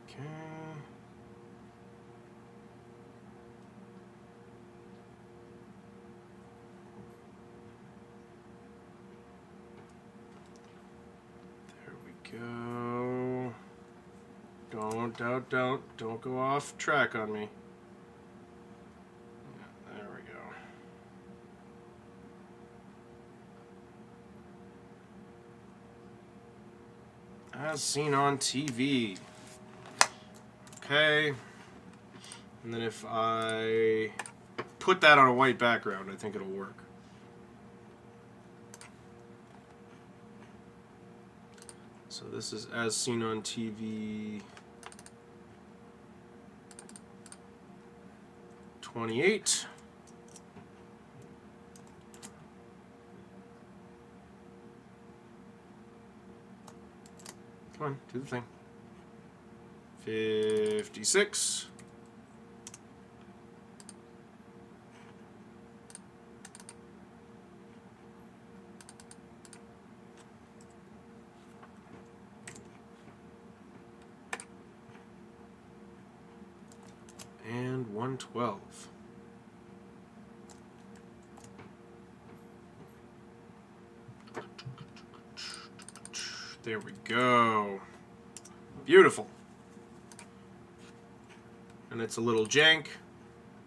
Okay. There we go. Don't go off track on me. Yeah, there we go. As seen on TV. Okay. And then if I put that on a white background, I think it'll work. So this is As Seen on TV 28. Come on, do the thing. 56. And 112. There we go. Beautiful. And it's a little jank,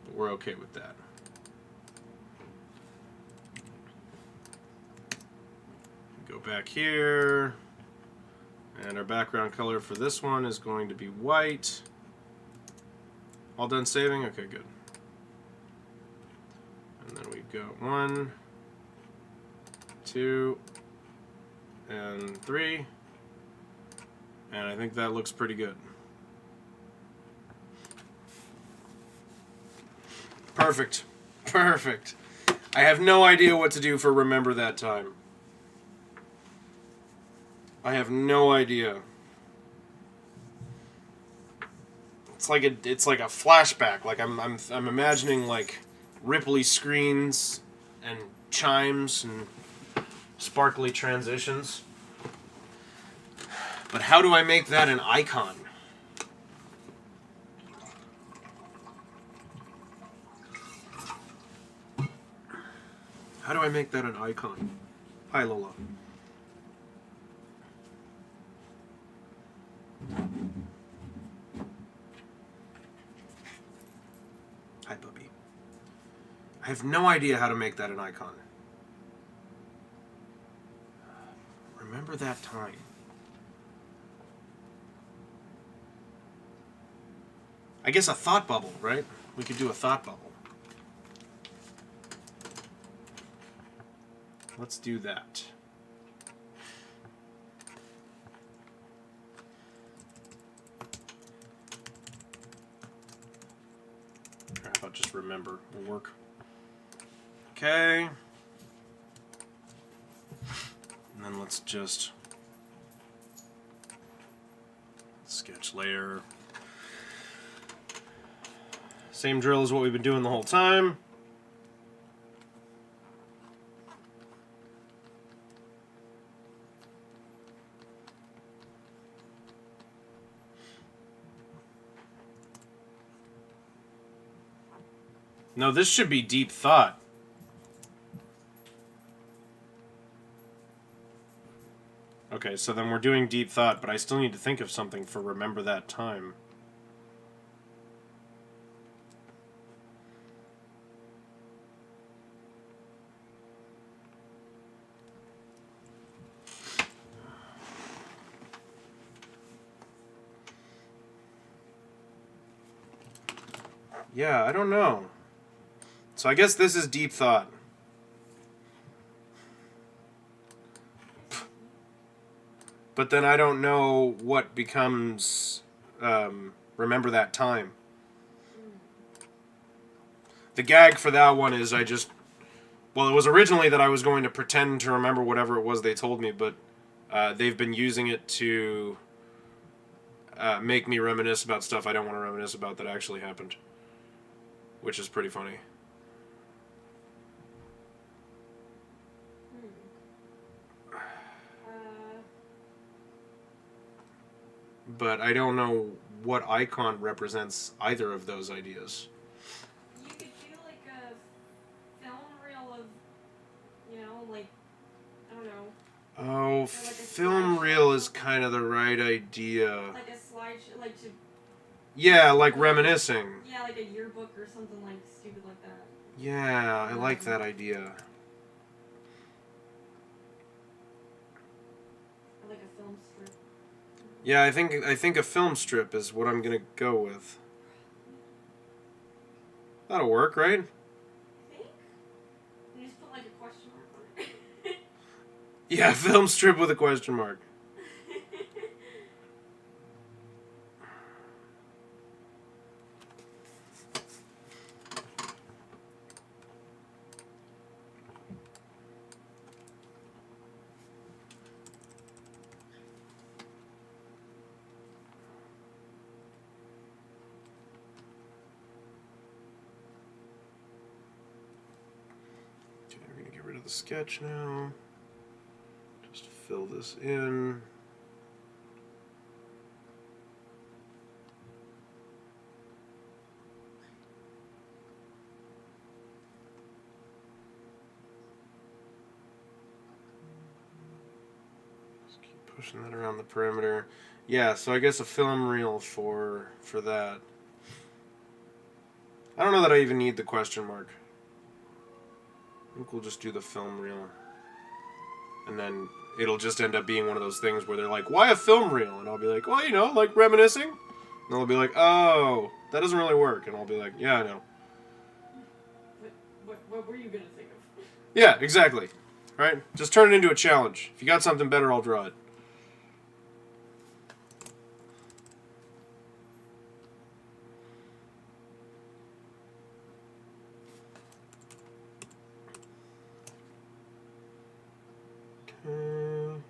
but we're okay with that. Go back here. And our background color for this one is going to be white. All done saving? Okay, good. And then we've got 1, 2, and 3. And I think that looks pretty good. Perfect. Perfect. I have no idea what to do for Remember That Time. I have no idea. It's like a flashback. Like I'm imagining like ripply screens and chimes and sparkly transitions. But how do I make that an icon? How do I make that an icon? Hi, Lola. Hi, puppy. I have no idea how to make that an icon. Remember That Time. I guess a thought bubble, right? We could do a thought bubble. Let's do that. How about just remember will work. Okay. And then let's just sketch layer. Same drill as what we've been doing the whole time. No, this should be deep thought. Okay, so then we're doing deep thought, but I still need to think of something for Remember That Time. Yeah, I don't know. So I guess this is deep thought. But then I don't know what becomes Remember That Time. The gag for that one is well, it was originally that I was going to pretend to remember whatever it was they told me, but they've been using it to make me reminisce about stuff I don't want to reminisce about that actually happened. Which is pretty funny. But I don't know what icon represents either of those ideas. You could do like a film reel of, like, I don't know. Oh, Like film reel is kind of the right idea. Like a slideshow, like to... Yeah, like reminiscing. Yeah, like a yearbook or something like stupid like that. Yeah, I like that idea. Or like a film strip. Yeah, I think a film strip is what I'm gonna go with. That'll work, right? Yeah, film strip with a question mark. Okay, we're going to get rid of the sketch now. Just fill this in. Just keep pushing that around the perimeter. Yeah, so I guess a film reel for that. I don't know that I even need the question mark. I think we'll just do the film reel. And then it'll just end up being one of those things where they're like, why a film reel? And I'll be like, well, you know, like reminiscing. And they'll be like, oh, that doesn't really work. And I'll be like, yeah, I know. What were you going to think of? Yeah, exactly. Right? Just turn it into a challenge. If you got something better, I'll draw it. Okay.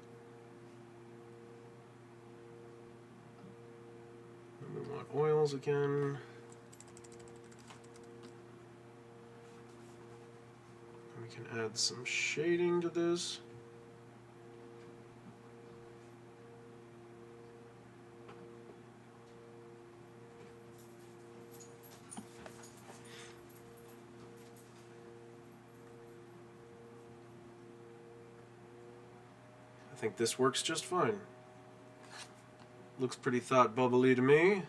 And we want oils again. We can add some shading to this. I think this works just fine. Looks pretty thought bubbly to me.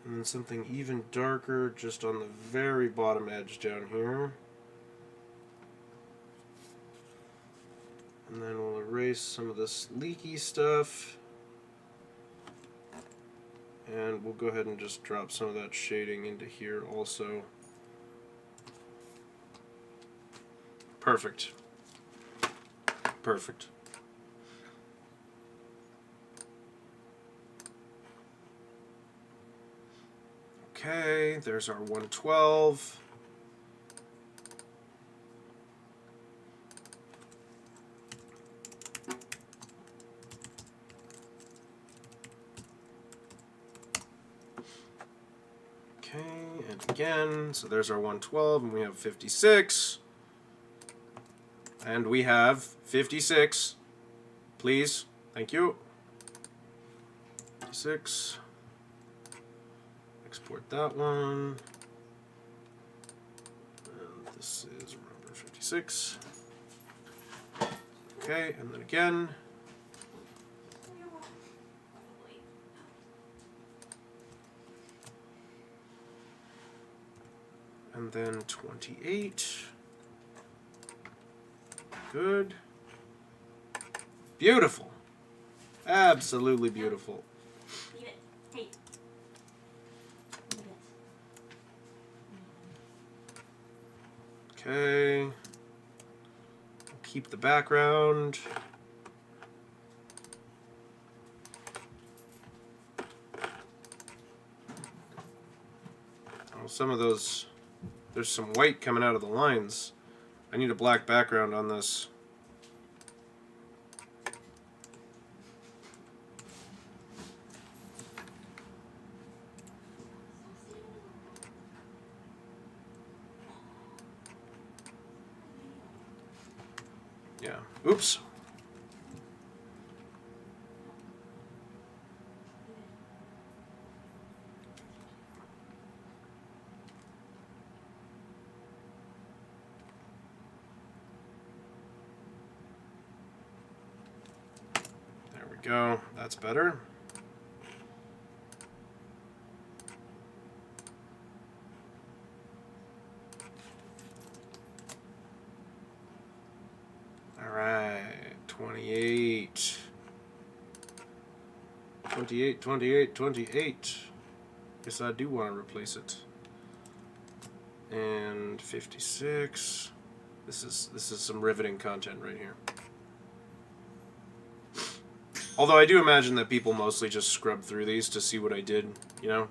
And then something even darker just on the very bottom edge down here. And then we'll erase some of this leaky stuff. And we'll go ahead and just drop some of that shading into here also. Perfect. Perfect. Okay, there's our 112. Okay, and again, so there's our 112, and we have 56. And we have 56. Please, thank you. 56. Export that one. And this is number 56. Okay, and then again. And then 28. Good. Beautiful. Absolutely beautiful. Leave it. Hey. Leave it. Okay. Keep the background. Oh, some of those, there's some white coming out of the lines. I need a black background on this. Yeah. Oops. There we go. That's better. All right. 28. 28, 28, 28. Guess I do want to replace it. And 56. This is some riveting content right here. Although I do imagine that people mostly just scrub through these to see what I did, you know?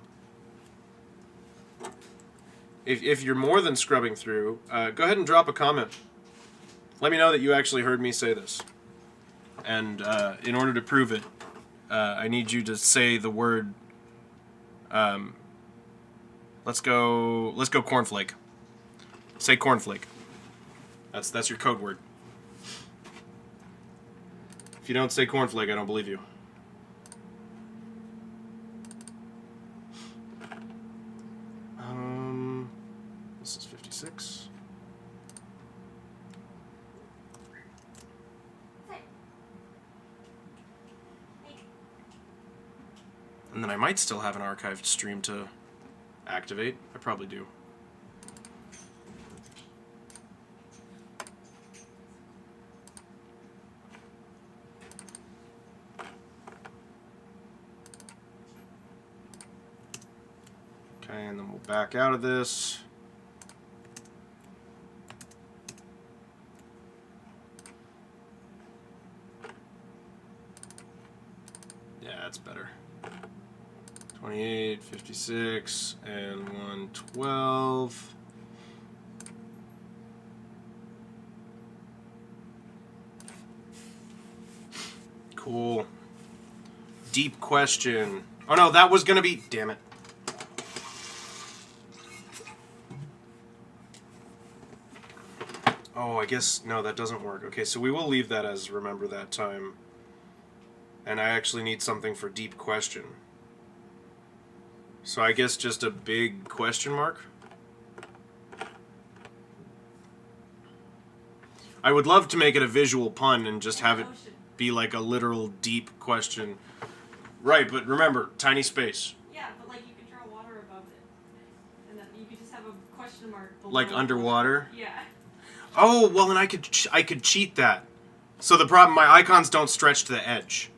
If you're more than scrubbing through, go ahead and drop a comment. Let me know that you actually heard me say this. And in order to prove it, I need you to say the word. Let's go cornflake. Say cornflake. That's your code word. If you don't say cornflake, I don't believe you. This is 56. And then I might still have an archived stream to activate. I probably do. Okay, and then we'll back out of this. Yeah, that's better. 28, 56, and 112. Cool. Deep question. Oh no, that was gonna be... Damn it. Oh, I guess... No, that doesn't work. Okay, so we will leave that as remember that time. And I actually need something for deep question. So I guess just a big question mark? I would love to make it a visual pun and just have it be like a literal deep question. Right, but remember, tiny space. Yeah, but like you could draw water above it. And then you could just have a question mark below. Like underwater? Yeah. Oh, well then I could cheat that. So the problem, my icons don't stretch to the edge.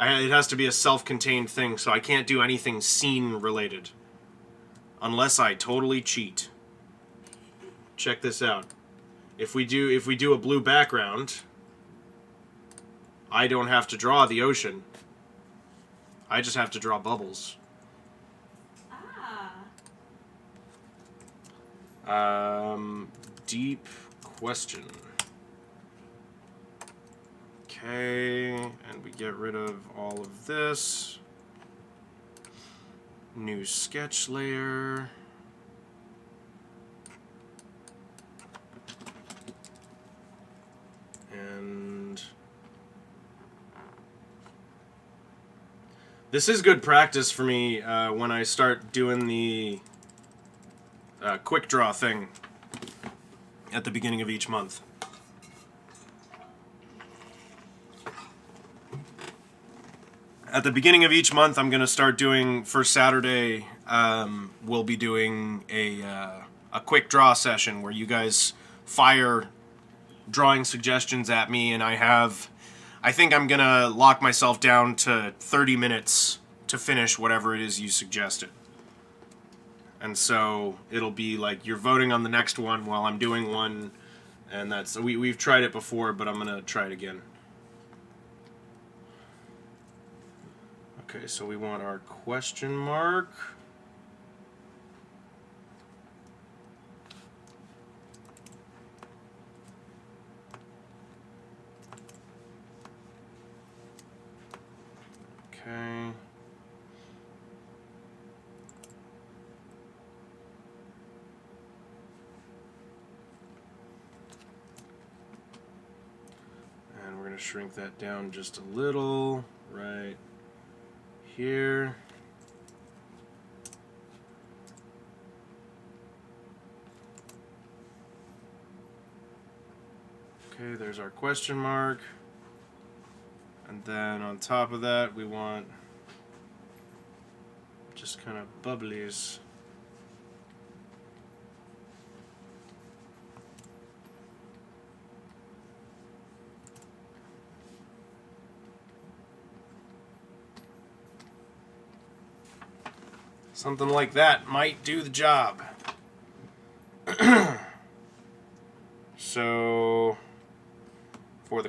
It has to be a self-contained thing, so I can't do anything scene-related. Unless I totally cheat. Check this out. If we do a blue background, I don't have to draw the ocean. I just have to draw bubbles. Deep question. Okay, and we get rid of all of this. New sketch layer. And this is good practice for me when I start doing the quick draw thing at the beginning of each month. At the beginning of each month, I'm going to start doing, for Saturday, we'll be doing a quick draw session where you guys fire drawing suggestions at me, and I think I'm going to lock myself down to 30 minutes to finish whatever it is you suggested. And so it'll be like you're voting on the next one while I'm doing one, and that's we've tried it before, but I'm going to try it again. Okay, so we want our question mark. Okay. And we're going to shrink that down just a little, right here. Okay, there's our question mark. And then on top of that, we want just kind of bubblies. Something like that might do the job.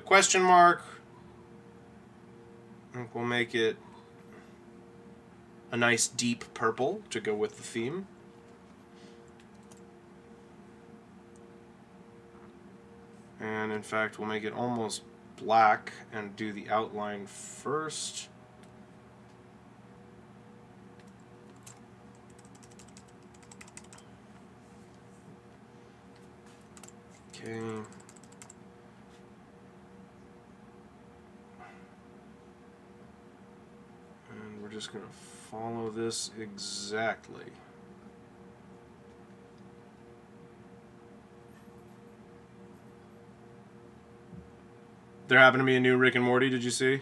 question mark. I think we'll make it a nice deep purple to go with the theme. And in fact, we'll make it almost black and do the outline first. Okay. And we're just going to follow this exactly. There happened to be a new Rick and Morty, did you see?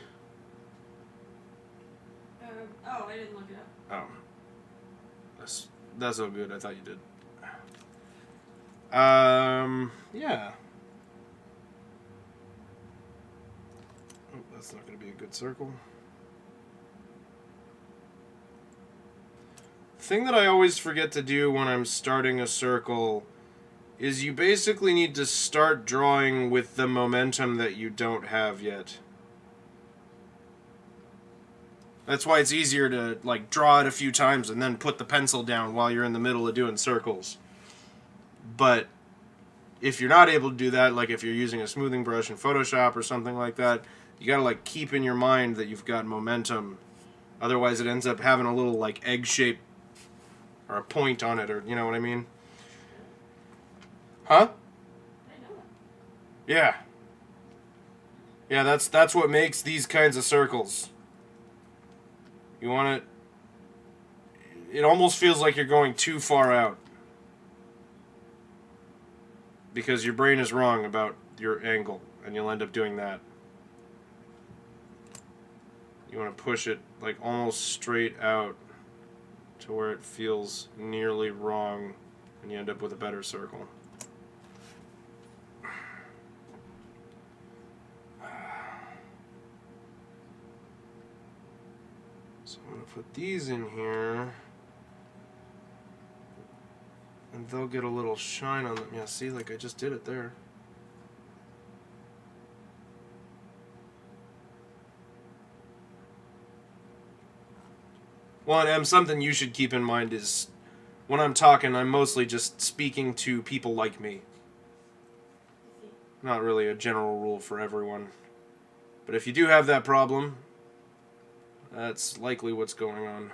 Oh, I didn't look it up. Oh. That's so good, I thought you did. Yeah. Oh, that's not going to be a good circle. The thing that I always forget to do when I'm starting a circle is you basically need to start drawing with the momentum that you don't have yet. That's why it's easier to like draw it a few times and then put the pencil down while you're in the middle of doing circles. But if you're not able to do that, like if you're using a smoothing brush in Photoshop or something like that, you gotta like keep in your mind that you've got momentum. Otherwise it ends up having a little like egg shape or a point on it, or you know what I mean? Huh? I know that. Yeah. Yeah, that's what makes these kinds of circles. You want it almost feels like you're going too far out. Because your brain is wrong about your angle, and you'll end up doing that. You want to push it like almost straight out to where it feels nearly wrong, and you end up with a better circle. So I'm going to put these in here, and they'll get a little shine on them. Yeah, see, like I just did it there. Well, and something you should keep in mind is when I'm talking, I'm mostly just speaking to people like me. Not really a general rule for everyone. But if you do have that problem, that's likely what's going on.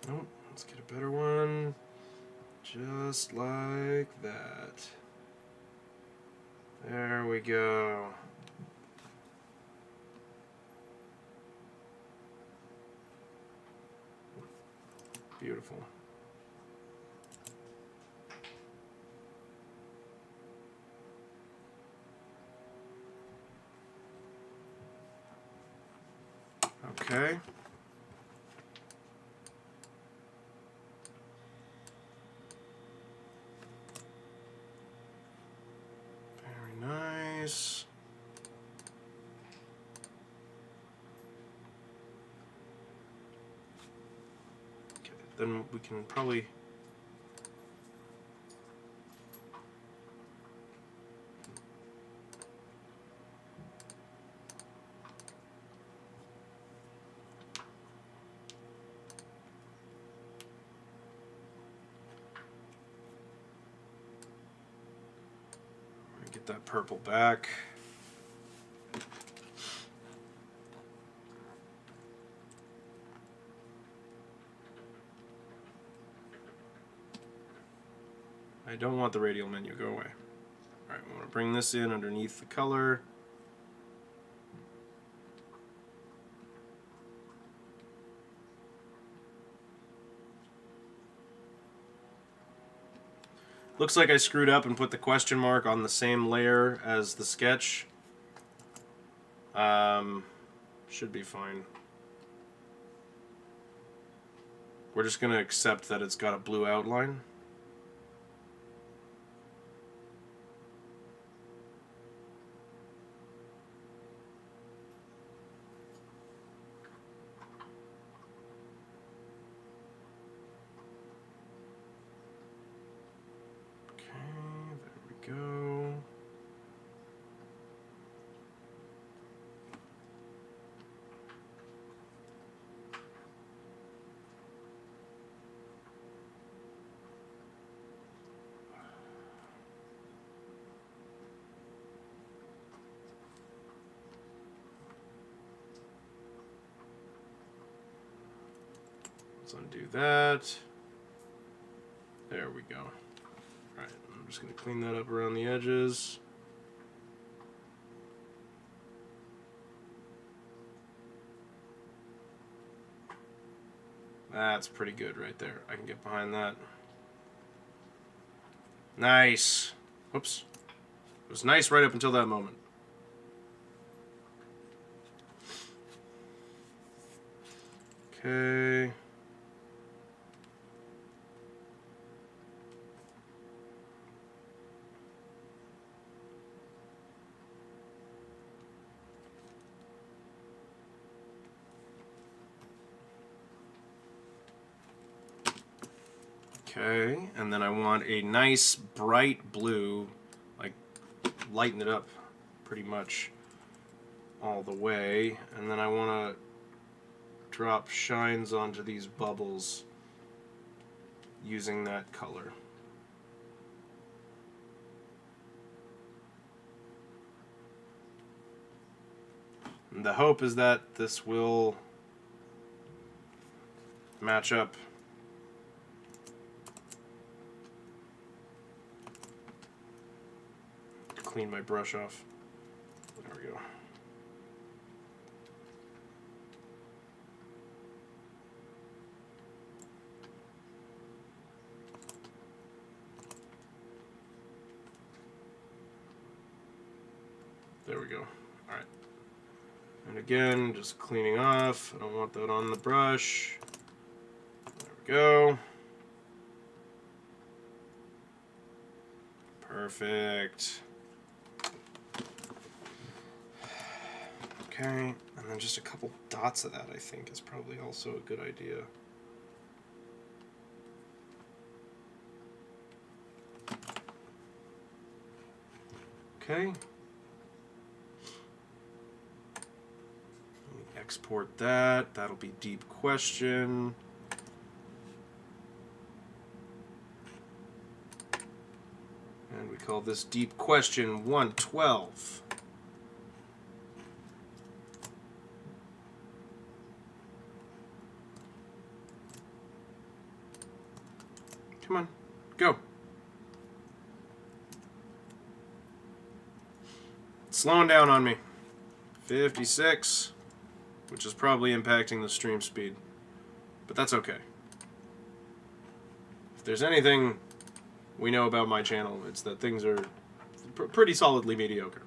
Nope, let's get a better one. Just like that. There we go. Beautiful. Okay. Very nice. Okay, then we can probably get that purple back. I don't want the radial menu, go away. Alright, we want to bring this in underneath the color. Looks like I screwed up and put the question mark on the same layer as the sketch. Should be fine. We're just going to accept that it's got a blue outline. Let's undo that. There we go. Alright, I'm just going to clean that up around the edges. That's pretty good right there. I can get behind that. Nice. Whoops. It was nice right up until that moment. Okay. Okay, and then I want a nice bright blue, like lighten it up pretty much all the way, and then I want to drop shines onto these bubbles using that color. And the hope is that this will match up. Clean my brush off. There we go. There we go. Alright. And again, just cleaning off. I don't want that on the brush. There we go. Perfect. Okay, and then just a couple dots of that, I think, is probably also a good idea. Okay. Let me export that. That'll be deep question. And we call this deep question 112. Come on, go. It's slowing down on me. 56, which is probably impacting the stream speed, but that's okay. If there's anything we know about my channel, it's that things are pretty solidly mediocre.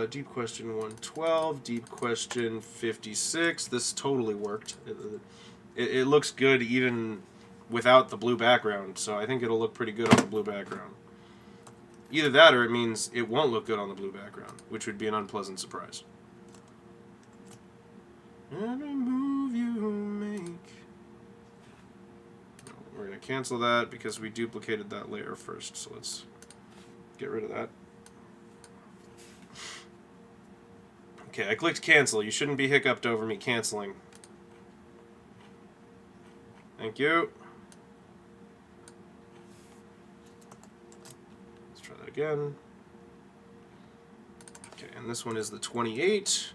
Deep question 112, deep question 56. This totally worked. It looks good even without the blue background, so I think it'll look pretty good on the blue background. Either that or it means it won't look good on the blue background, which would be an unpleasant surprise. Every move you make. No, we're going to cancel that because we duplicated that layer first, so let's get rid of that. Okay, I clicked cancel. You shouldn't be hiccuped over me canceling. Thank you. Try that again. Okay, and this one is the 28.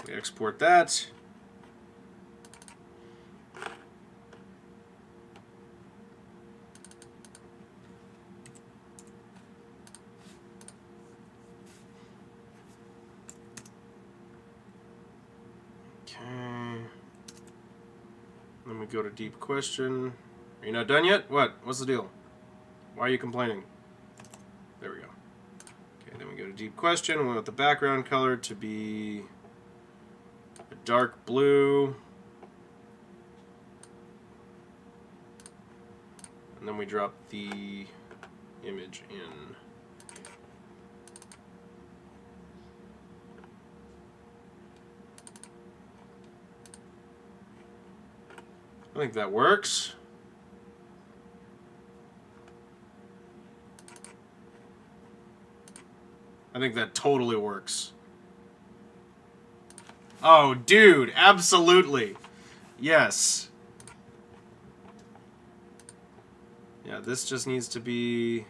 We export that. Okay. Then we go to deep question. Are you not done yet? What? What's the deal? Why are you complaining? There we go. Okay, then we go to deep question. We want the background color to be a dark blue. And then we drop the image in. I think that works. I think that totally works. Oh, dude, absolutely. Yes. Yeah, this just needs to be...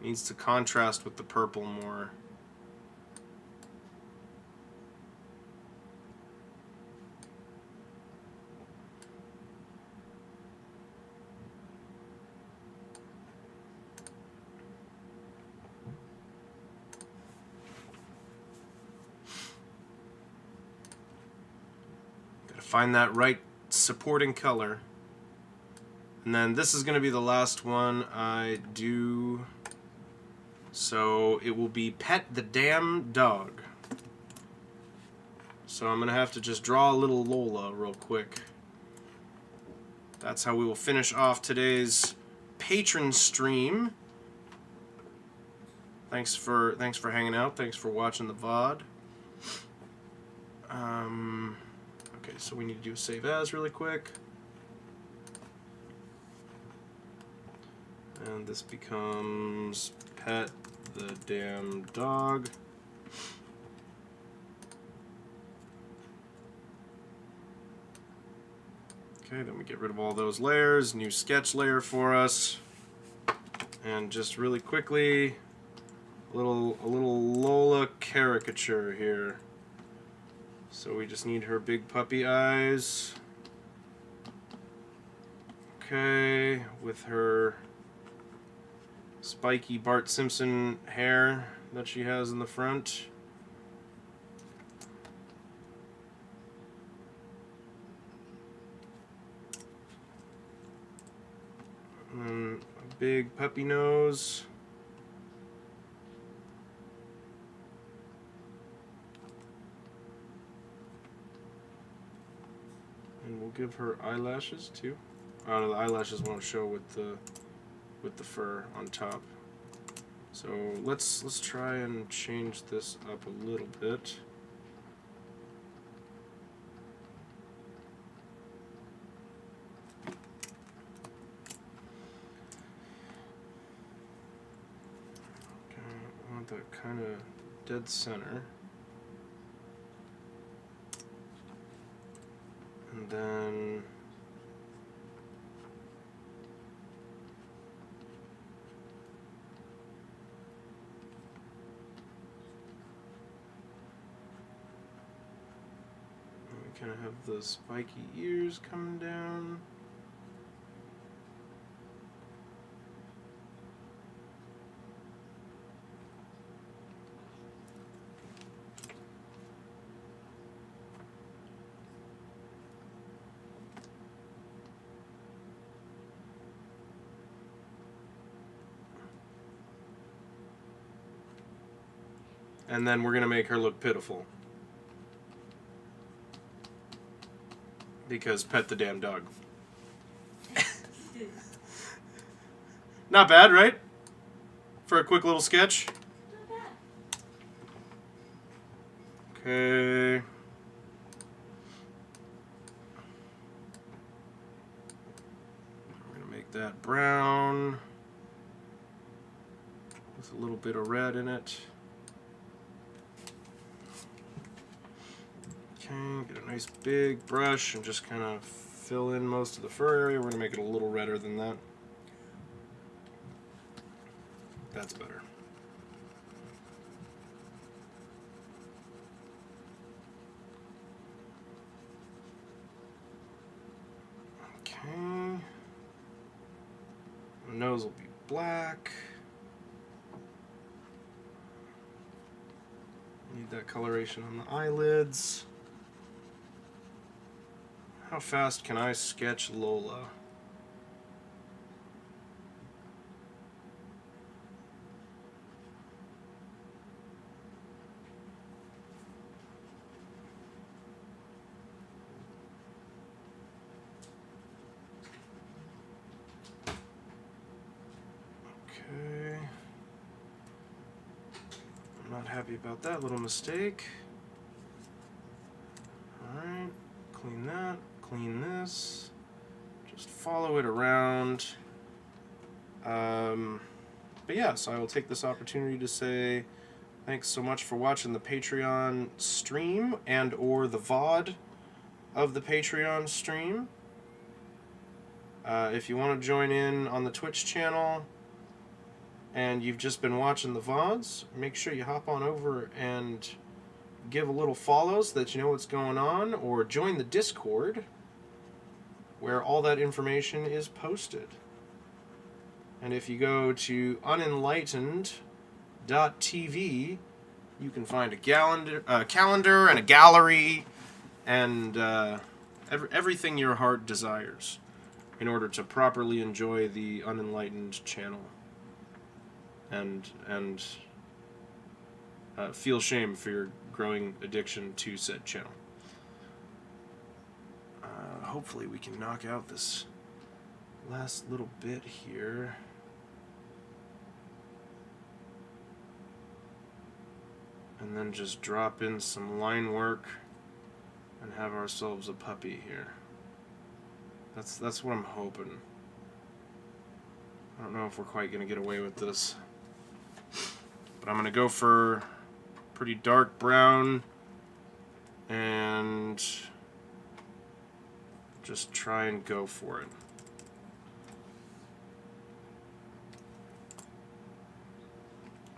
needs to contrast with the purple more. Find that right supporting color. And then this is going to be the last one I do. So it will be Pet the Damn Dog. So I'm going to have to just draw a little Lola real quick. That's how we will finish off today's Patron stream. Thanks for hanging out. Thanks for watching the VOD. Okay, so we need to do a save as really quick. And this becomes Pet the Damn Dog. Okay, then we get rid of all those layers. New sketch layer for us. And just really quickly, a little Lola caricature here. So we just need her big puppy eyes. Okay, with her spiky Bart Simpson hair that she has in the front. And then a big puppy nose. And we'll give her eyelashes too. Oh no, the eyelashes won't show with the fur on top. So let's try and change this up a little bit. Okay, I want that kind of dead center. And then we kind of have the spiky ears coming down. And then we're going to make her look pitiful. Because Pet the Damn Dog. Not bad, right? For a quick little sketch. Not bad. Okay. We're going to make that brown. With a little bit of red in it. Okay, get a nice big brush and just kind of fill in most of the fur area. We're going to make it a little redder than that. That's better. Okay. The nose will be black. Need that coloration on the eyelids. How fast can I sketch Lola? Okay. I'm not happy about that little mistake. Alright, clean that. Clean this, just follow it around. But yeah, so I will take this opportunity to say thanks so much for watching the Patreon stream and or the VOD of the Patreon stream. If you want to join in on the Twitch channel and you've just been watching the VODs, make sure you hop on over and give a little follow so that you know what's going on, or join the Discord where all that information is posted. And if you go to unenlightenedaustin.tv, you can find a calendar and a gallery and everything your heart desires in order to properly enjoy the Unenlightened channel. And feel shame for your growing addiction to said channel. Hopefully we can knock out this last little bit here. And then just drop in some line work and have ourselves a puppy here. That's what I'm hoping. I don't know if we're quite going to get away with this. But I'm going to go for pretty dark brown and just try and go for it.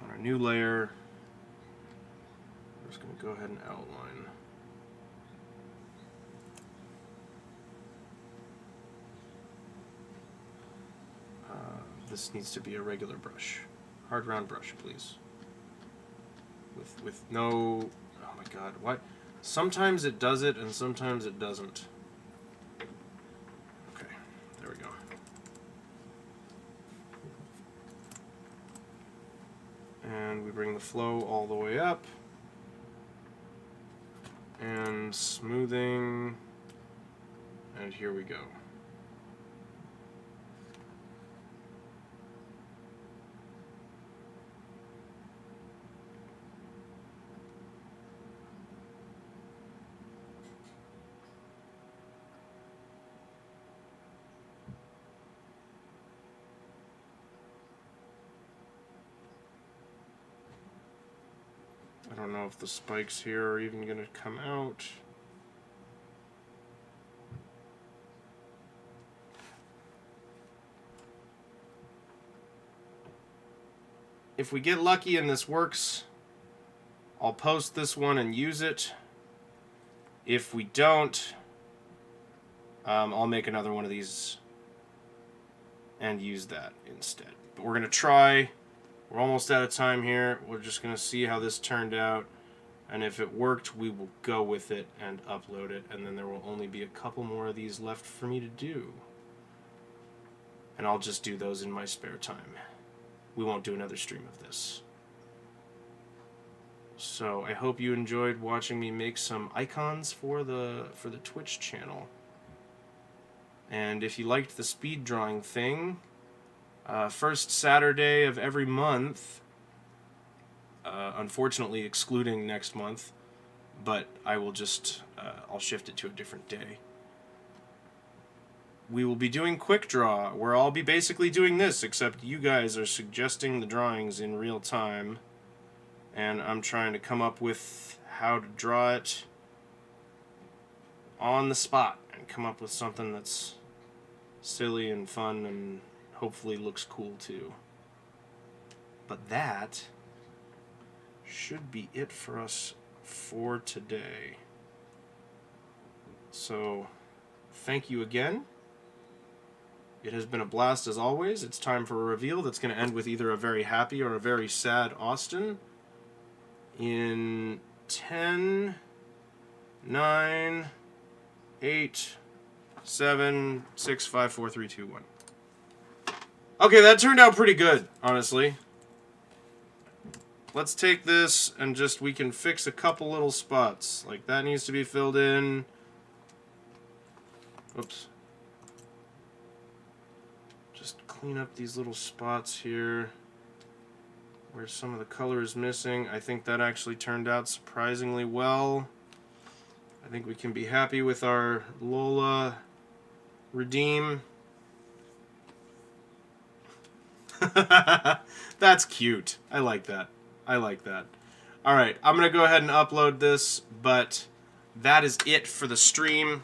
On our new layer, I'm just going to go ahead and outline. This needs to be a regular brush. Hard round brush, please. With no... Oh my god, what? Sometimes it does it and sometimes it doesn't. Okay, there we go. And we bring the flow all the way up. And smoothing. And here we go. I don't know if the spikes here are even going to come out. If we get lucky and this works, I'll post this one and use it. If we don't, I'll make another one of these and use that instead. But we're going to try. We're almost out of time here. We're just going to see how this turned out. And if it worked, we will go with it and upload it. And then there will only be a couple more of these left for me to do. And I'll just do those in my spare time. We won't do another stream of this. So I hope you enjoyed watching me make some icons for the Twitch channel. And if you liked the speed drawing thing, first Saturday of every month, unfortunately excluding next month, but I will just, I'll shift it to a different day. We will be doing quick draw, where I'll be basically doing this, except you guys are suggesting the drawings in real time, and I'm trying to come up with how to draw it on the spot, and come up with something that's silly and fun and hopefully looks cool too. But that should be it for us for today. So, thank you again. It has been a blast as always. It's time for a reveal that's going to end with either a very happy or a very sad Austin. In 10, 9, 8, 7, 6, 5, 4, 3, 2, 1. Okay, that turned out pretty good, honestly. Let's take this and just, we can fix a couple little spots. Like, that needs to be filled in. Oops. Just clean up these little spots here where some of the color is missing. I think that actually turned out surprisingly well. I think we can be happy with our Lola Redeem. That's cute. I like that. I like that. Alright, I'm going to go ahead and upload this, but that is it for the stream.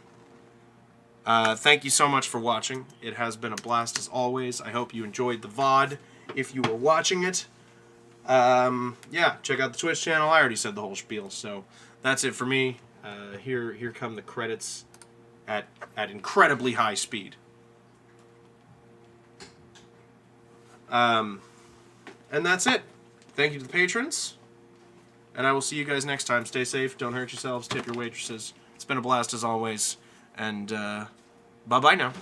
Thank you so much for watching. It has been a blast as always. I hope you enjoyed the VOD if you were watching it. Yeah, check out the Twitch channel. I already said the whole spiel, so that's it for me. Here come the credits at incredibly high speed. And that's it. Thank you to the patrons. And I will see you guys next time. Stay safe. Don't hurt yourselves. Tip your waitresses. It's been a blast as always. And bye-bye now.